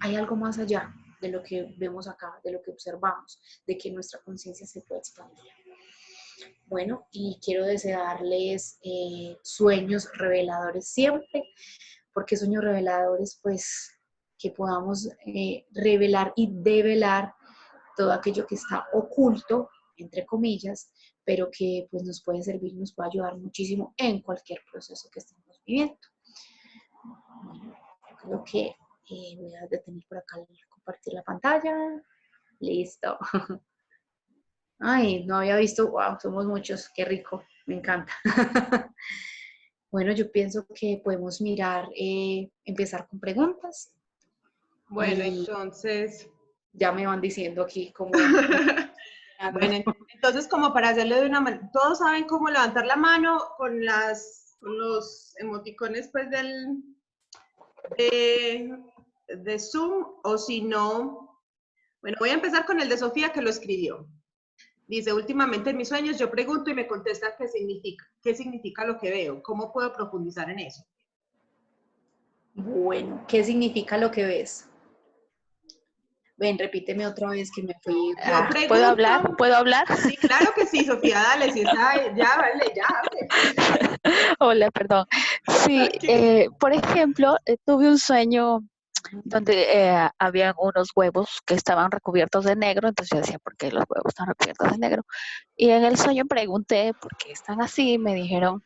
hay algo más allá de lo que vemos acá, de lo que observamos, de que nuestra conciencia se puede expandir. Bueno, y quiero desearles sueños reveladores siempre, porque sueños reveladores, pues, que podamos revelar y develar todo aquello que está oculto, entre comillas, pero que pues nos puede servir, nos puede ayudar muchísimo en cualquier proceso que estemos viviendo. Bueno, creo que voy a detener por acá, compartir la pantalla. Listo. Ay, no había visto, wow, somos muchos, qué rico, me encanta. Bueno, yo pienso que podemos mirar, empezar con preguntas. Bueno, Y entonces, ya me van diciendo aquí cómo. bueno, entonces como para hacerlo de una manera, todos saben cómo levantar la mano con los emoticones pues de Zoom, o si no, bueno, voy a empezar con el de Sofía, que lo escribió. Dice, últimamente en mis sueños yo pregunto y me contestan qué significa lo que veo, cómo puedo profundizar en eso. Bueno, ¿qué significa lo que ves? Ven, repíteme otra vez que me fui. Yo pregunto. ¿Puedo hablar? ¿Puedo hablar? Sí, claro que sí, Sofía, dale, si está, ya, vale, ya, hable. Hola, perdón. Sí, Okay. por ejemplo, tuve un sueño donde habían unos huevos que estaban recubiertos de negro, entonces yo decía, ¿por qué los huevos están recubiertos de negro? Y en el sueño pregunté, ¿por qué están así? Me dijeron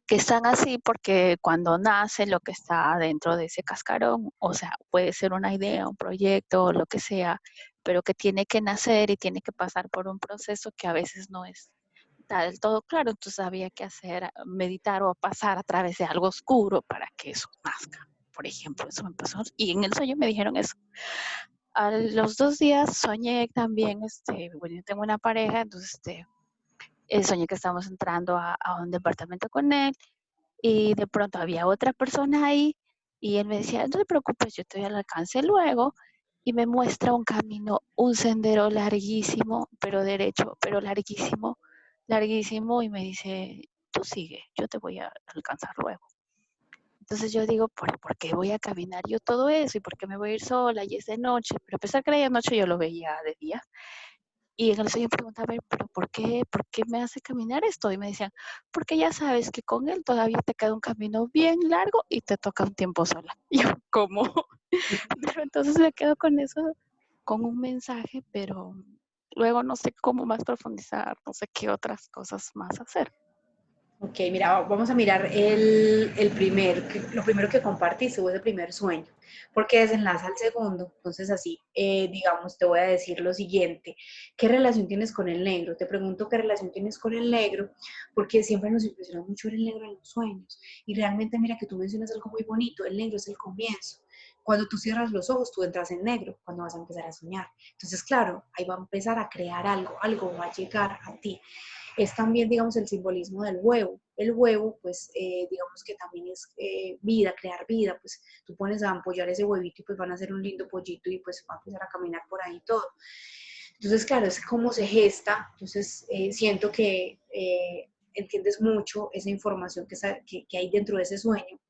que están así porque cuando nace lo que está dentro de ese cascarón, o sea, puede ser una idea, un proyecto, o lo que sea, pero que tiene que nacer y tiene que pasar por un proceso que a veces no está del todo claro, entonces había que hacer, meditar o pasar a través de algo oscuro para que eso nazca. Por ejemplo, eso me pasó y en el sueño me dijeron eso. A los 2 días soñé también, bueno, yo tengo una pareja, entonces soñé que estábamos entrando a un departamento con él y de pronto había otra persona ahí y él me decía, no te preocupes, yo estoy al alcance luego, y me muestra un camino, un sendero larguísimo, pero derecho, pero larguísimo, larguísimo, y me dice, tú sigue, yo te voy a alcanzar luego. Entonces yo digo, ¿por qué voy a caminar yo todo eso? ¿Y por qué me voy a ir sola? Y es de noche, pero a pesar que era de noche yo lo veía de día. Y en el sueño preguntaba, ¿pero por qué me hace caminar esto? Y me decían, porque ya sabes que con él todavía te queda un camino bien largo y te toca un tiempo sola. Y yo, ¿cómo? Pero entonces me quedo con eso, con un mensaje, pero luego no sé cómo más profundizar, no sé qué otras cosas más hacer. Ok, mira, vamos a mirar lo primero que compartiste, fue ese primer sueño, porque desenlaza al segundo. Entonces, así, digamos, te voy a decir lo siguiente: ¿qué relación tienes con el negro? Te pregunto qué relación tienes con el negro, porque siempre nos impresiona mucho el negro en los sueños. Y realmente, mira que tú mencionas algo muy bonito: el negro es el comienzo. Cuando tú cierras los ojos, tú entras en negro, cuando vas a empezar a soñar. Entonces, claro, ahí va a empezar a crear algo, algo va a llegar a ti. Es también, digamos, el simbolismo del huevo. El huevo, pues, digamos que también es vida, crear vida, pues tú pones a ampollar ese huevito y pues van a hacer un lindo pollito y pues va a empezar a caminar por ahí todo. Entonces, claro, es cómo se gesta. Entonces, siento que entiendes mucho esa información que hay dentro de ese sueño.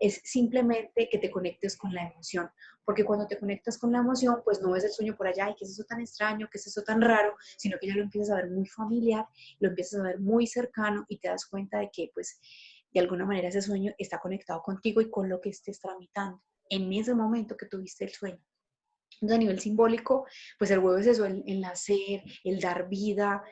Es simplemente que te conectes con la emoción, porque cuando te conectas con la emoción, pues no ves el sueño por allá, y qué es eso tan extraño, qué es eso tan raro, sino que ya lo empiezas a ver muy familiar, lo empiezas a ver muy cercano y te das cuenta de que pues de alguna manera ese sueño está conectado contigo y con lo que estés tramitando en ese momento que tuviste el sueño. Entonces, a nivel simbólico, pues el huevo es eso, el nacer, el dar vida,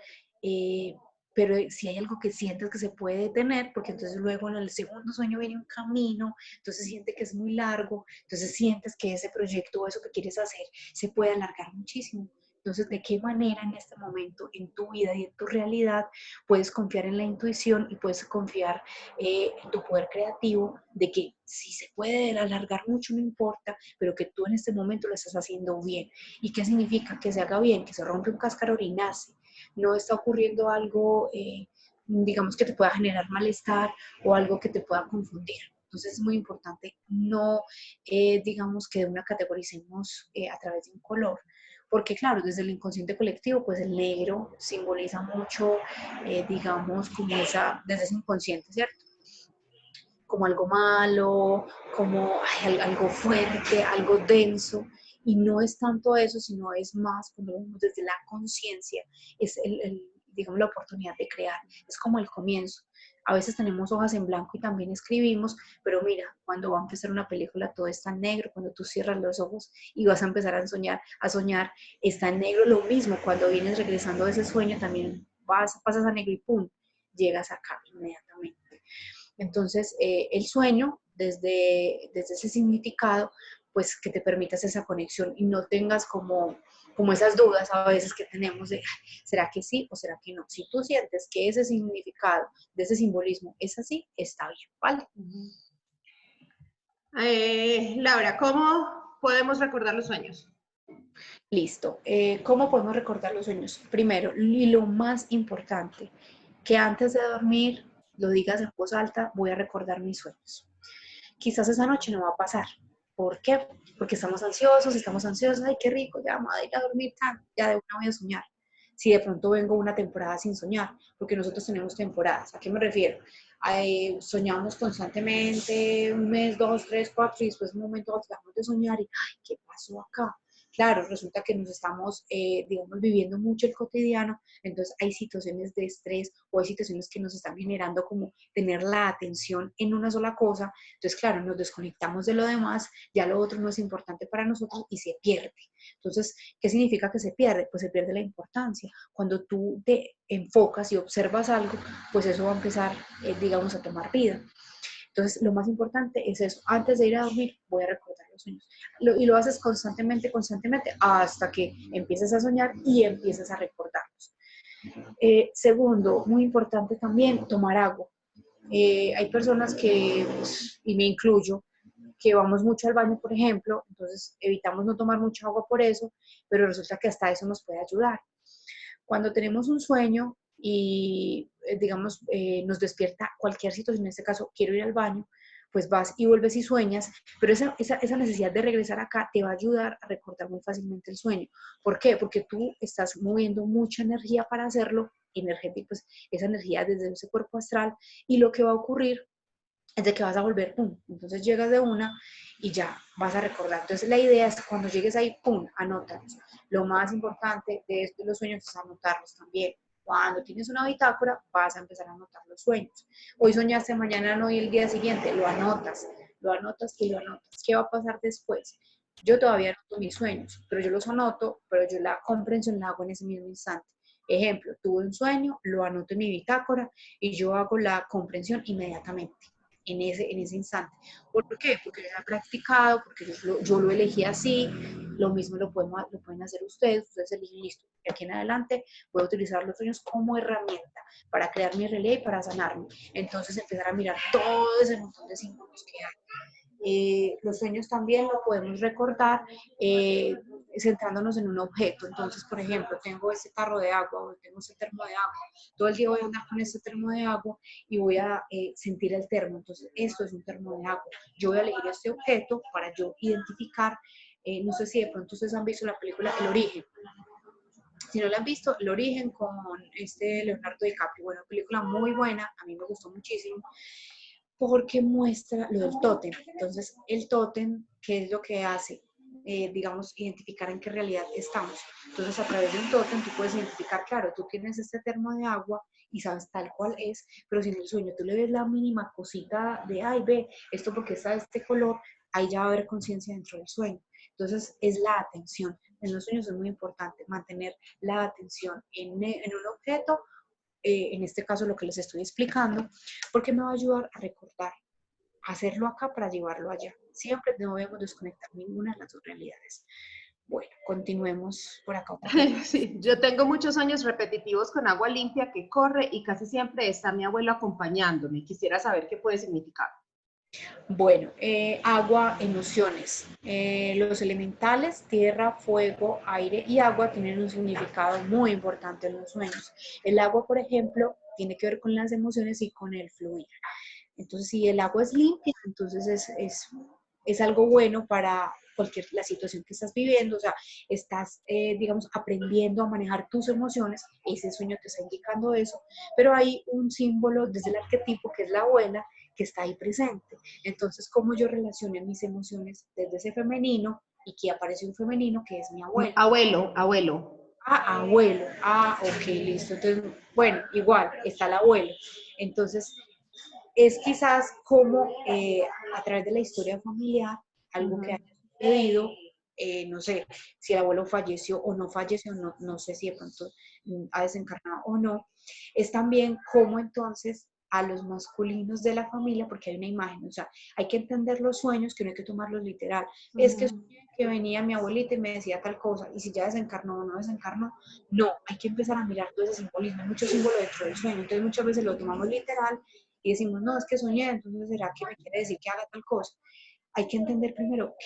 eh, pero si hay algo que sientes que se puede detener, porque entonces luego en el segundo sueño viene un camino, entonces sientes que es muy largo, entonces sientes que ese proyecto o eso que quieres hacer se puede alargar muchísimo. Entonces, ¿de qué manera en este momento, en tu vida y en tu realidad, puedes confiar en la intuición y puedes confiar en tu poder creativo de que si se puede alargar mucho, no importa, pero que tú en este momento lo estás haciendo bien? ¿Y qué significa? Que se haga bien, que se rompe un cascarón y nace. No está ocurriendo algo, digamos, que te pueda generar malestar o algo que te pueda confundir. Entonces es muy importante no, digamos, que de una categoricemos a través de un color, porque claro, desde el inconsciente colectivo, pues el negro simboliza mucho, digamos, como desde ese inconsciente, ¿cierto? Como algo malo, como ay, algo fuerte, algo denso. Y no es tanto eso, sino es más cuando vemos desde la conciencia, es digamos, la oportunidad de crear, es como el comienzo. A veces tenemos hojas en blanco y también escribimos, pero mira, cuando va a empezar una película todo está en negro, cuando tú cierras los ojos y vas a empezar a soñar, está en negro. Lo mismo, cuando vienes regresando de ese sueño también pasas a negro y pum, llegas acá inmediatamente. Entonces, el sueño, desde ese significado, pues que te permitas esa conexión y no tengas como esas dudas a veces que tenemos de, ¿será que sí o será que no? Si tú sientes que ese significado, de ese simbolismo es así, está bien, ¿vale? Laura, ¿cómo podemos recordar los sueños? Listo. ¿Cómo podemos recordar los sueños? Primero, y lo más importante, que antes de dormir lo digas en voz alta: voy a recordar mis sueños. Quizás esa noche no va a pasar. ¿Por qué? Porque estamos ansiosos, ay, qué rico, ya vamos a ir a dormir, ya de una voy a soñar. Si de pronto vengo una temporada sin soñar, porque nosotros tenemos temporadas. ¿A qué me refiero? Soñamos constantemente, un mes, dos, tres, cuatro, y después un momento dejamos de soñar y, ay, ¿qué pasó acá? Claro, resulta que nos estamos, digamos, viviendo mucho el cotidiano, entonces hay situaciones de estrés o hay situaciones que nos están generando como tener la atención en una sola cosa. Entonces, claro, nos desconectamos de lo demás, ya lo otro no es importante para nosotros y se pierde. Entonces, ¿qué significa que se pierde? Pues se pierde la importancia. Cuando tú te enfocas y observas algo, pues eso va a empezar, digamos, a tomar vida. Entonces, lo más importante es eso: antes de ir a dormir, voy a recordar los sueños. Y lo haces constantemente, constantemente, hasta que empieces a soñar y empieces a recordarlos. Segundo, muy importante también, tomar agua. Hay personas que, pues, y me incluyo, que vamos mucho al baño, por ejemplo, entonces evitamos no tomar mucha agua por eso, pero resulta que hasta eso nos puede ayudar. Cuando tenemos un sueño y, digamos, nos despierta cualquier situación, en este caso, quiero ir al baño, pues vas y vuelves y sueñas, pero esa necesidad de regresar acá te va a ayudar a recordar muy fácilmente el sueño. ¿Por qué? Porque tú estás moviendo mucha energía para hacerlo, energética, pues esa energía desde ese cuerpo astral, y lo que va a ocurrir es de que vas a volver, pum, entonces llegas de una y ya vas a recordar. Entonces la idea es que cuando llegues ahí, pum, anótalos. Lo más importante de esto de los sueños es anotarlos también. Cuando tienes una bitácora, vas a empezar a anotar los sueños. Hoy soñaste, mañana no, y el día siguiente lo anotas y lo anotas. ¿Qué va a pasar después? Yo todavía anoto mis sueños, pero yo los anoto, pero yo la comprensión la hago en ese mismo instante. Ejemplo, tuve un sueño, lo anoto en mi bitácora y yo hago la comprensión inmediatamente, en ese instante. ¿Por qué? Porque yo lo he practicado, porque yo lo elegí así, lo mismo lo pueden hacer ustedes eligen listo. De aquí en adelante voy a utilizar los sueños como herramienta para crear mi relé y para sanarme. Entonces empezar a mirar todo ese montón de símbolos que hay. Los sueños también lo podemos recordar centrándonos en un objeto. Entonces, por ejemplo, tengo este tarro de agua o tengo este termo de agua. Todo el día voy a andar con este termo de agua y voy a sentir el termo. Entonces, esto es un termo de agua. Yo voy a elegir este objeto para yo identificar. No sé si de pronto ustedes han visto la película El Origen. Si no la han visto, El Origen con este Leonardo DiCaprio. Bueno, película muy buena, a mí me gustó muchísimo porque muestra lo del tótem. Entonces, el tótem, ¿qué es lo que hace? Digamos, identificar en qué realidad estamos. Entonces, a través de un tótem, tú puedes identificar, claro, tú tienes este termo de agua y sabes tal cual es, pero si en el sueño tú le ves la mínima cosita de, ay, ve, esto porque está de este color, ahí ya va a haber conciencia dentro del sueño. Entonces, es la atención. En los sueños es muy importante mantener la atención en un objeto, en este caso lo que les estoy explicando, porque me va a ayudar a recordar, hacerlo acá para llevarlo allá. Siempre no debemos desconectar ninguna de las dos realidades. Bueno, continuemos por acá. Sí, yo tengo muchos sueños repetitivos con agua limpia que corre y casi siempre está mi abuelo acompañándome. Quisiera saber qué puede significar. Bueno, agua, emociones. Los elementales, tierra, fuego, aire y agua tienen un significado muy importante en los sueños. El agua, por ejemplo, tiene que ver con las emociones y con el fluir. Entonces, si el agua es limpia, entonces es algo bueno para cualquier la situación que estás viviendo, o sea, estás, digamos, aprendiendo a manejar tus emociones, ese sueño te está indicando eso, pero hay un símbolo desde el arquetipo que es la abuela, que está ahí presente. Entonces, ¿cómo yo relaciono mis emociones desde ese femenino y que aparece un femenino que es mi abuela? Abuelo, abuelo. Ah, abuelo. Ah, ok, listo. Entonces, bueno, igual, está el abuelo. Entonces, es quizás como a través de la historia familiar, algo que haya sucedido, no sé, si el abuelo falleció o no falleció, no sé si de pronto ha desencarnado o no, es también como entonces a los masculinos de la familia, porque hay una imagen, o sea, hay que entender los sueños, que no hay que tomarlos literal. Es que soñé que venía mi abuelita y me decía tal cosa, y si ya desencarnó o no desencarnó, no, hay que empezar a mirar todo ese simbolismo, hay mucho símbolo dentro del sueño, entonces muchas veces lo tomamos literal y decimos, no, es que soñé, entonces será que me quiere decir que haga tal cosa. Hay que entender primero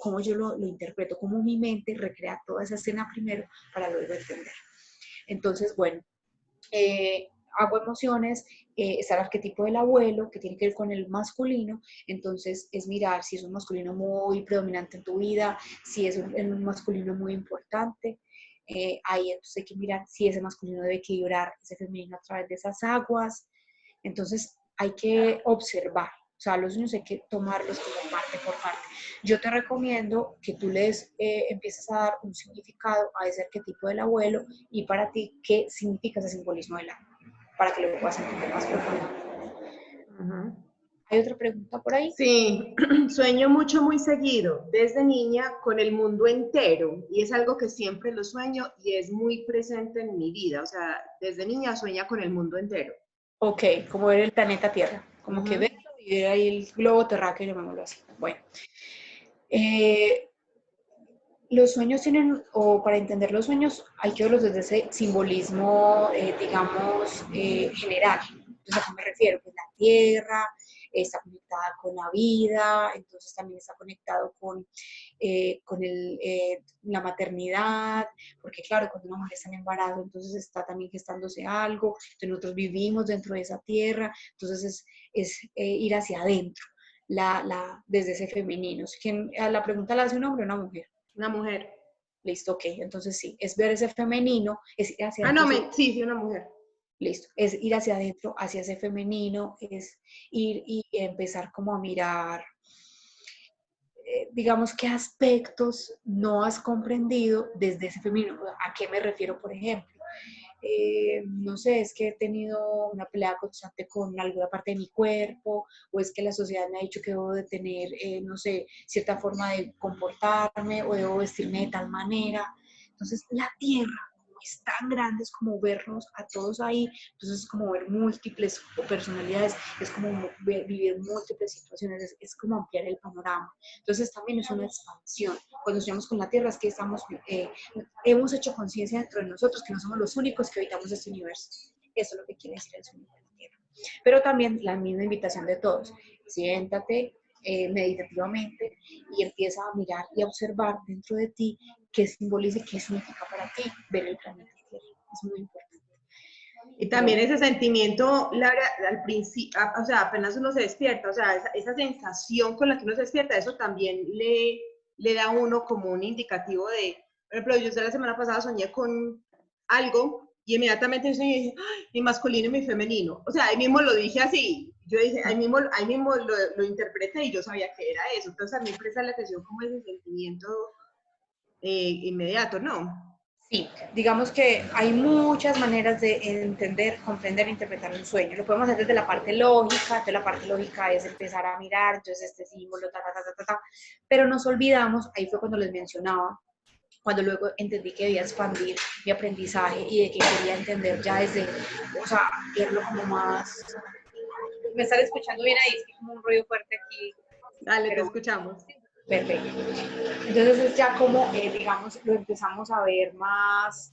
cómo yo lo interpreto, cómo mi mente recrea toda esa escena primero para luego entender. Entonces, bueno, hago emociones, está el arquetipo del abuelo, que tiene que ver con el masculino, entonces es mirar si es un masculino muy predominante en tu vida, si es un masculino muy importante, ahí entonces hay que mirar si ese masculino debe equilibrar ese femenino a través de esas aguas, entonces hay que observar, o sea, los sueños hay que tomarlos como parte por parte. Yo te recomiendo que tú les empieces a dar un significado a ese arquetipo del abuelo y para ti, ¿qué significa ese simbolismo del agua? Para que lo puedas entender más profundo. ¿Hay otra pregunta por ahí? Sí, sueño mucho, muy seguido, desde niña, con el mundo entero, y es algo que siempre lo sueño y es muy presente en mi vida, o sea, desde niña sueña con el mundo entero. Ok, como ver el planeta Tierra, como que verlo y ver ahí el globo terráqueo, llamémoslo así. Bueno, los sueños tienen, o para entender los sueños, hay que verlos desde ese simbolismo, digamos, general. Entonces, ¿a qué me refiero? Pues la tierra está conectada con la vida, entonces también está conectado con la maternidad, porque claro, cuando una mujer está en embarazo, entonces está también gestándose algo, entonces nosotros vivimos dentro de esa tierra, entonces es ir hacia adentro, desde ese femenino. La pregunta la hace un hombre o una mujer. Una mujer. Listo, ok. Entonces sí, es ver ese femenino, es ir hacia Ah, no, adentro. sí, una mujer. Listo, es ir hacia adentro, hacia ese femenino, es ir y empezar como a mirar, digamos, qué aspectos no has comprendido desde ese femenino. ¿A qué me refiero, por ejemplo? No sé, es que he tenido una pelea constante con alguna parte de mi cuerpo, o es que la sociedad me ha dicho que debo de tener, no sé, cierta forma de comportarme o debo vestirme de tal manera. Entonces, la tierra, es tan grande, es como vernos a todos ahí, entonces es como ver múltiples personalidades, es como vivir múltiples situaciones, es como ampliar el panorama. Entonces también es una expansión. Cuando soñamos con la Tierra es que hemos hecho conciencia dentro de nosotros que no somos los únicos que habitamos este universo. Eso es lo que quiere decir el sueño de la Tierra. Pero también la misma invitación de todos, siéntate meditativamente y empieza a mirar y a observar dentro de ti qué simboliza, qué significa para ti ver el planeta Tierra. Es muy importante. Y también ese sentimiento, Laura, al principio, o sea, apenas uno se despierta, o sea, esa sensación con la que uno se despierta, eso también le da a uno como un indicativo de, por ejemplo, yo la semana pasada soñé con algo y inmediatamente yo dije, ¡ay! Mi masculino y mi femenino. O sea, ahí mismo lo dije así. Yo dije, ahí mismo lo interpreté y yo sabía que era eso. Entonces a mí presta la atención como ese sentimiento inmediato, ¿no? Sí, digamos que hay muchas maneras de entender, comprender e interpretar un sueño. Lo podemos hacer desde la parte lógica, entonces la parte lógica es empezar a mirar, entonces este símbolo, pero nos olvidamos, ahí fue cuando les mencionaba, cuando luego entendí que debía expandir mi aprendizaje y de que quería entender ya desde, o sea, verlo como más... ¿Me están escuchando bien ahí? Es que como un ruido fuerte aquí. Dale, te Pero escuchamos. perfecto. Entonces es ya como, digamos, lo empezamos a ver más,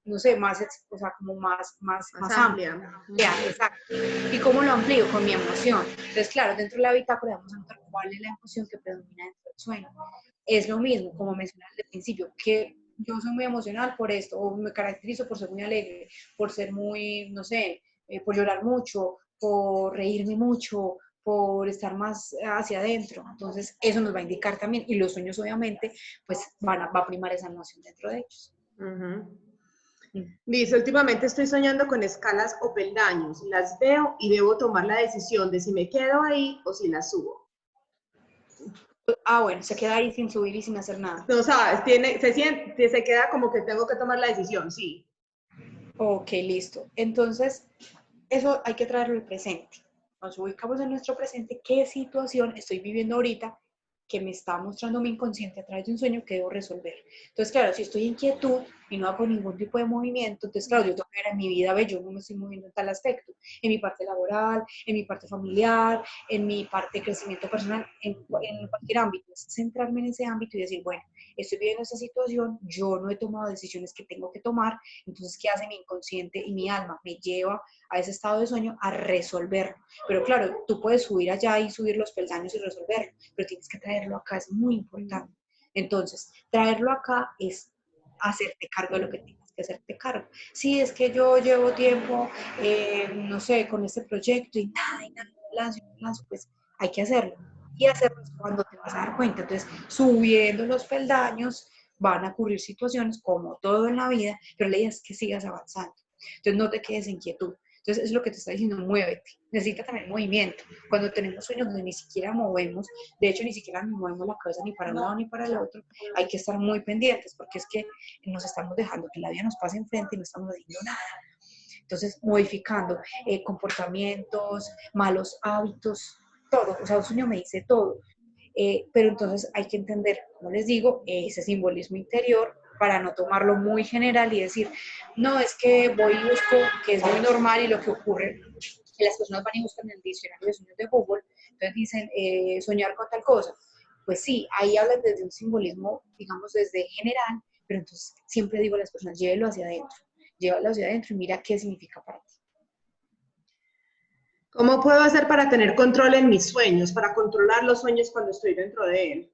no sé, más, o sea, como más amplio. Amplia. Ya, exacto. ¿Y cómo lo amplío? Con mi emoción. Entonces, claro, dentro de la bitácora vamos a notar cuál es la emoción que predomina dentro del sueño. Es lo mismo, como mencioné al principio, que yo soy muy emocional por esto, o me caracterizo por ser muy alegre, por ser muy, no sé, por llorar mucho, por reírme mucho, por estar más hacia adentro. Entonces, eso nos va a indicar también, y los sueños obviamente, pues va a primar esa emoción dentro de ellos. Dice, últimamente estoy soñando con escalas o peldaños, las veo y debo tomar la decisión de si me quedo ahí o si las subo. Bueno, se queda ahí sin subir y sin hacer nada. No sabes, se queda como que tengo que tomar la decisión, sí. Ok, listo. Entonces, eso hay que traerlo al presente. Nos ubicamos en nuestro presente, qué situación estoy viviendo ahorita que me está mostrando mi inconsciente a través de un sueño que debo resolver. Entonces, claro, si estoy en quietud y no hago ningún tipo de movimiento, entonces, claro, yo tengo que ver en mi vida, ve, yo no me estoy moviendo en tal aspecto, en mi parte laboral, en mi parte familiar, en mi parte de crecimiento personal, en cualquier ámbito. Es centrarme en ese ámbito y decir, bueno, estoy viviendo esta situación, yo no he tomado decisiones que tengo que tomar, entonces, ¿qué hace mi inconsciente y mi alma? Me lleva a ese estado de sueño a resolverlo. Pero claro, tú puedes subir allá y subir los peldaños y resolverlo, pero tienes que traerlo acá, es muy importante. Entonces, traerlo acá es hacerte cargo de lo que tienes que hacerte cargo. Si es que yo llevo tiempo, no sé, con este proyecto y nada, lanzo, pues hay que hacerlo. Y hacerlo es cuando te vas a dar cuenta. Entonces, subiendo los peldaños, van a ocurrir situaciones como todo en la vida, pero la idea es que sigas avanzando. Entonces, no te quedes en quietud. Entonces, es lo que te está diciendo, muévete. Necesita también movimiento. Cuando tenemos sueños donde ni siquiera movemos, de hecho, ni siquiera nos movemos la cabeza ni para un lado ni para el otro, hay que estar muy pendientes porque es que nos estamos dejando que la vida nos pase enfrente y no estamos haciendo nada. Entonces, modificando comportamientos, malos hábitos, todo. O sea, un sueño me dice todo. Pero entonces hay que entender, como les digo, ese simbolismo interior para no tomarlo muy general y decir, no, es que voy y busco, que es muy normal y lo que ocurre, que las personas van y buscan en el diccionario de sueños de Google, entonces dicen, soñar con tal cosa. Pues sí, ahí hablan desde un simbolismo, digamos, desde general, pero entonces siempre digo a las personas, llévalo hacia adentro y mira qué significa para ti. ¿Cómo puedo hacer para tener control en mis sueños, para controlar los sueños cuando estoy dentro de él?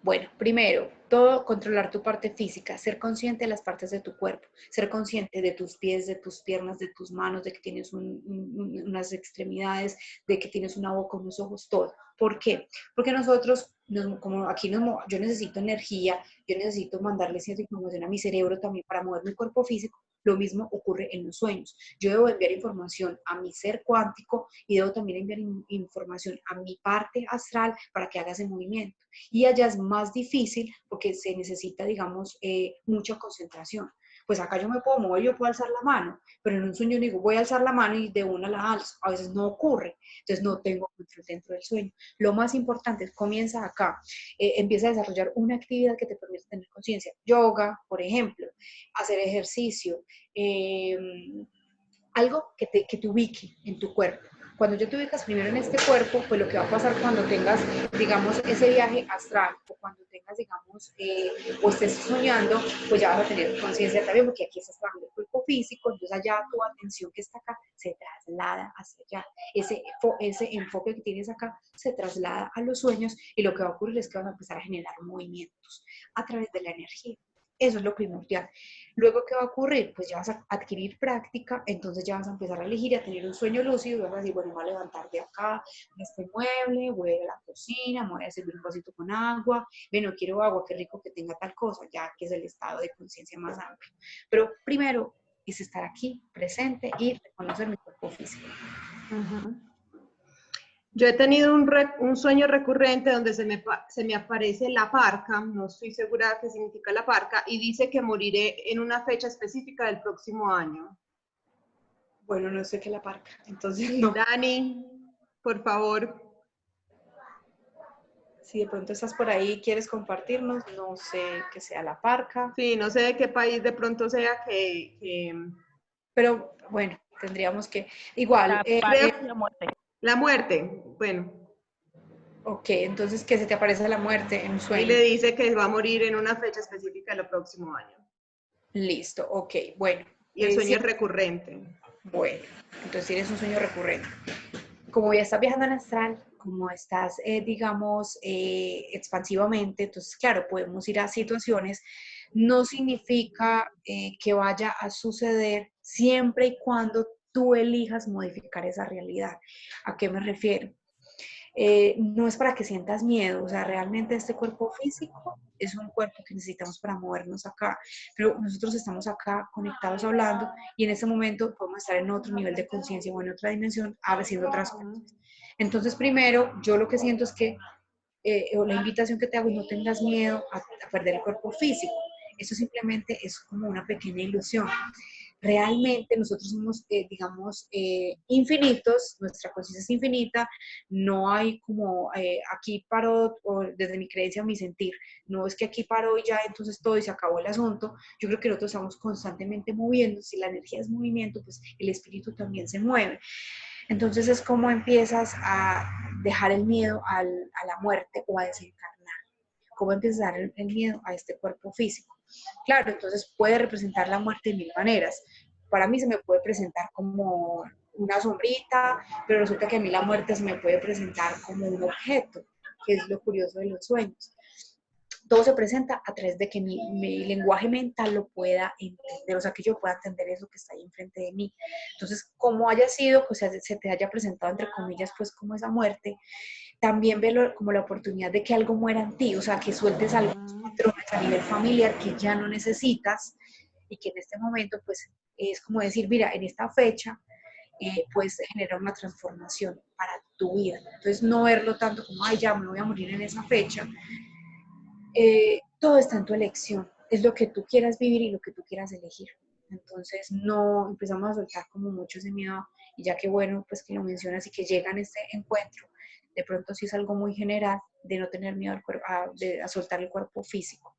Bueno, primero, todo controlar tu parte física, ser consciente de las partes de tu cuerpo, ser consciente de tus pies, de tus piernas, de tus manos, de que tienes unas extremidades, de que tienes una boca, unos ojos, todo. ¿Por qué? Porque nosotros, como aquí yo necesito energía, yo necesito mandarle cierta información a mi cerebro también para mover mi cuerpo físico. Lo mismo ocurre en los sueños. Yo debo enviar información a mi ser cuántico y debo también enviar información a mi parte astral para que haga ese movimiento. Y allá es más difícil porque se necesita, digamos, mucha concentración. pues acá yo me puedo mover, yo puedo alzar la mano, pero en un sueño digo, voy a alzar la mano y de una la alzo. A veces no ocurre, entonces no tengo control dentro del sueño. Lo más importante es comienza acá, empieza a desarrollar una actividad que te permite tener conciencia. Yoga, por ejemplo, hacer ejercicio, algo que te ubique en tu cuerpo. Cuando yo te ubicas primero en este cuerpo, pues lo que va a pasar cuando tengas, digamos, ese viaje astral, o cuando tengas, digamos, o estés soñando, pues ya vas a tener conciencia también, porque aquí estás trabajando el cuerpo físico, entonces allá tu atención que está acá se traslada hacia allá. Ese enfoque que tienes acá se traslada a los sueños y lo que va a ocurrir es que vas a empezar a generar movimientos a través de la energía. Eso es lo primordial. Luego, ¿qué va a ocurrir? Pues ya vas a adquirir práctica, entonces ya vas a empezar a elegir y a tener un sueño lúcido, y vas a decir, bueno, me voy a levantar de acá, en este mueble, voy a ir a la cocina, me voy a servir un vasito con agua, bueno, quiero agua, qué rico que tenga tal cosa, ya que es el estado de conciencia más amplio. Pero primero es estar aquí, presente, y reconocer mi cuerpo físico. Yo he tenido un sueño recurrente donde se me aparece la parca, no estoy segura qué significa la parca, y dice que moriré en una fecha específica del próximo año. Bueno, no sé qué es la parca, entonces no. Dani, por favor. Si de pronto estás por ahí y quieres compartirnos, no sé qué sea la parca. Sí, no sé de qué país de pronto sea Pero bueno, tendríamos que, igual, La muerte. La muerte, bueno. ok, entonces que se te aparece la muerte en un Y sueño. le dice que va a morir en una fecha específica del próximo año. Listo, ok, bueno. Y el sueño Sí, es recurrente. bueno, entonces tienes un sueño recurrente. Como ya estás viajando en astral, como estás, digamos, expansivamente, entonces, claro, podemos ir a situaciones. No significa que vaya a suceder siempre y cuando tú elijas modificar esa realidad. ¿A qué me refiero? No es para que sientas miedo, o sea, realmente este cuerpo físico es un cuerpo que necesitamos para movernos acá, pero nosotros estamos acá conectados hablando y en ese momento podemos estar en otro nivel de conciencia o en otra dimensión haciendo otras cosas. Entonces, primero, yo lo que siento es que, o la invitación que te hago, no tengas miedo a perder el cuerpo físico. Eso simplemente es como una pequeña ilusión. Realmente nosotros somos, digamos, infinitos, nuestra conciencia es infinita, no hay como aquí paro, o desde mi creencia o mi sentir, no es que aquí paro y ya entonces todo y se acabó el asunto. Yo creo que nosotros estamos constantemente moviendo, si la energía es movimiento, pues el espíritu también se mueve. Entonces es como empiezas a dejar el miedo a la muerte o a desencarnar, cómo empiezas a dar el miedo a este cuerpo físico. Claro, entonces puede representar la muerte de mil maneras. Para mí se me puede presentar como una sombrita, pero resulta que a mí la muerte se me puede presentar como un objeto, que es lo curioso de los sueños. Todo se presenta a través de que mi lenguaje mental lo pueda entender, o sea, que yo pueda entender eso que está ahí enfrente de mí. Entonces, como haya sido, pues se te haya presentado, entre comillas, pues como esa muerte, también verlo como la oportunidad de que algo muera en ti, o sea, que sueltes algunos patrones a nivel familiar que ya no necesitas y que en este momento, pues, es como decir, mira, en esta fecha, puedes generar una transformación para tu vida. Entonces, no verlo tanto como, ay, ya me voy a morir en esa fecha. Todo está en tu elección, es lo que tú quieras vivir y lo que tú quieras elegir. Entonces, no empezamos a soltar como mucho ese miedo, y ya que bueno, pues que lo mencionas y que llega en este encuentro, de pronto sí es algo muy general de no tener miedo al cuerpo, a soltar el cuerpo físico,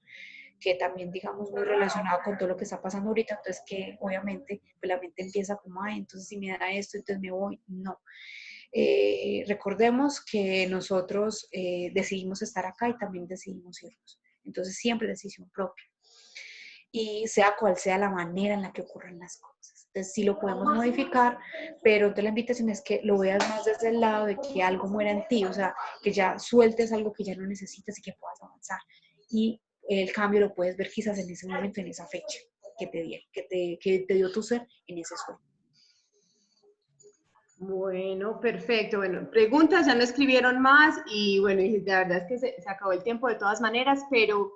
que también digamos muy relacionado con todo lo que está pasando ahorita, entonces que obviamente pues la mente empieza como, ay, entonces si me da esto, entonces me voy, no. Recordemos que nosotros decidimos estar acá y también decidimos irnos, entonces siempre decisión propia, y sea cual sea la manera en la que ocurren las cosas. Entonces sí lo podemos modificar, pero entonces la invitación es que lo veas más desde el lado de que algo muera en ti, o sea, que ya sueltes algo que ya no necesitas y que puedas avanzar. Y el cambio lo puedes ver quizás en ese momento, en esa fecha que te dio tu ser en ese sueño. Bueno, perfecto. Bueno, preguntas, ya no escribieron más y bueno, y la verdad es que se acabó el tiempo de todas maneras, pero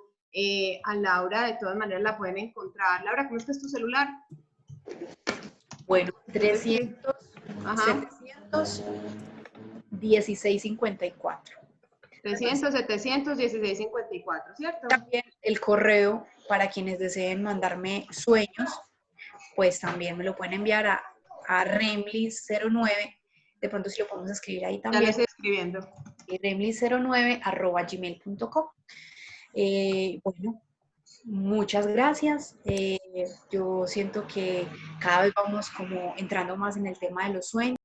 a Laura de todas maneras la pueden encontrar. Laura, ¿cómo es tu celular? Bueno, 300, 700, 1654. 300, 700, 1654, ¿cierto? También el correo para quienes deseen mandarme sueños, pues también me lo pueden enviar a remlis09, de pronto si lo podemos escribir ahí Ya lo también, estoy escribiendo. remlis09@gmail.com. Bueno, muchas gracias. Yo siento que cada vez vamos como entrando más en el tema de los sueños.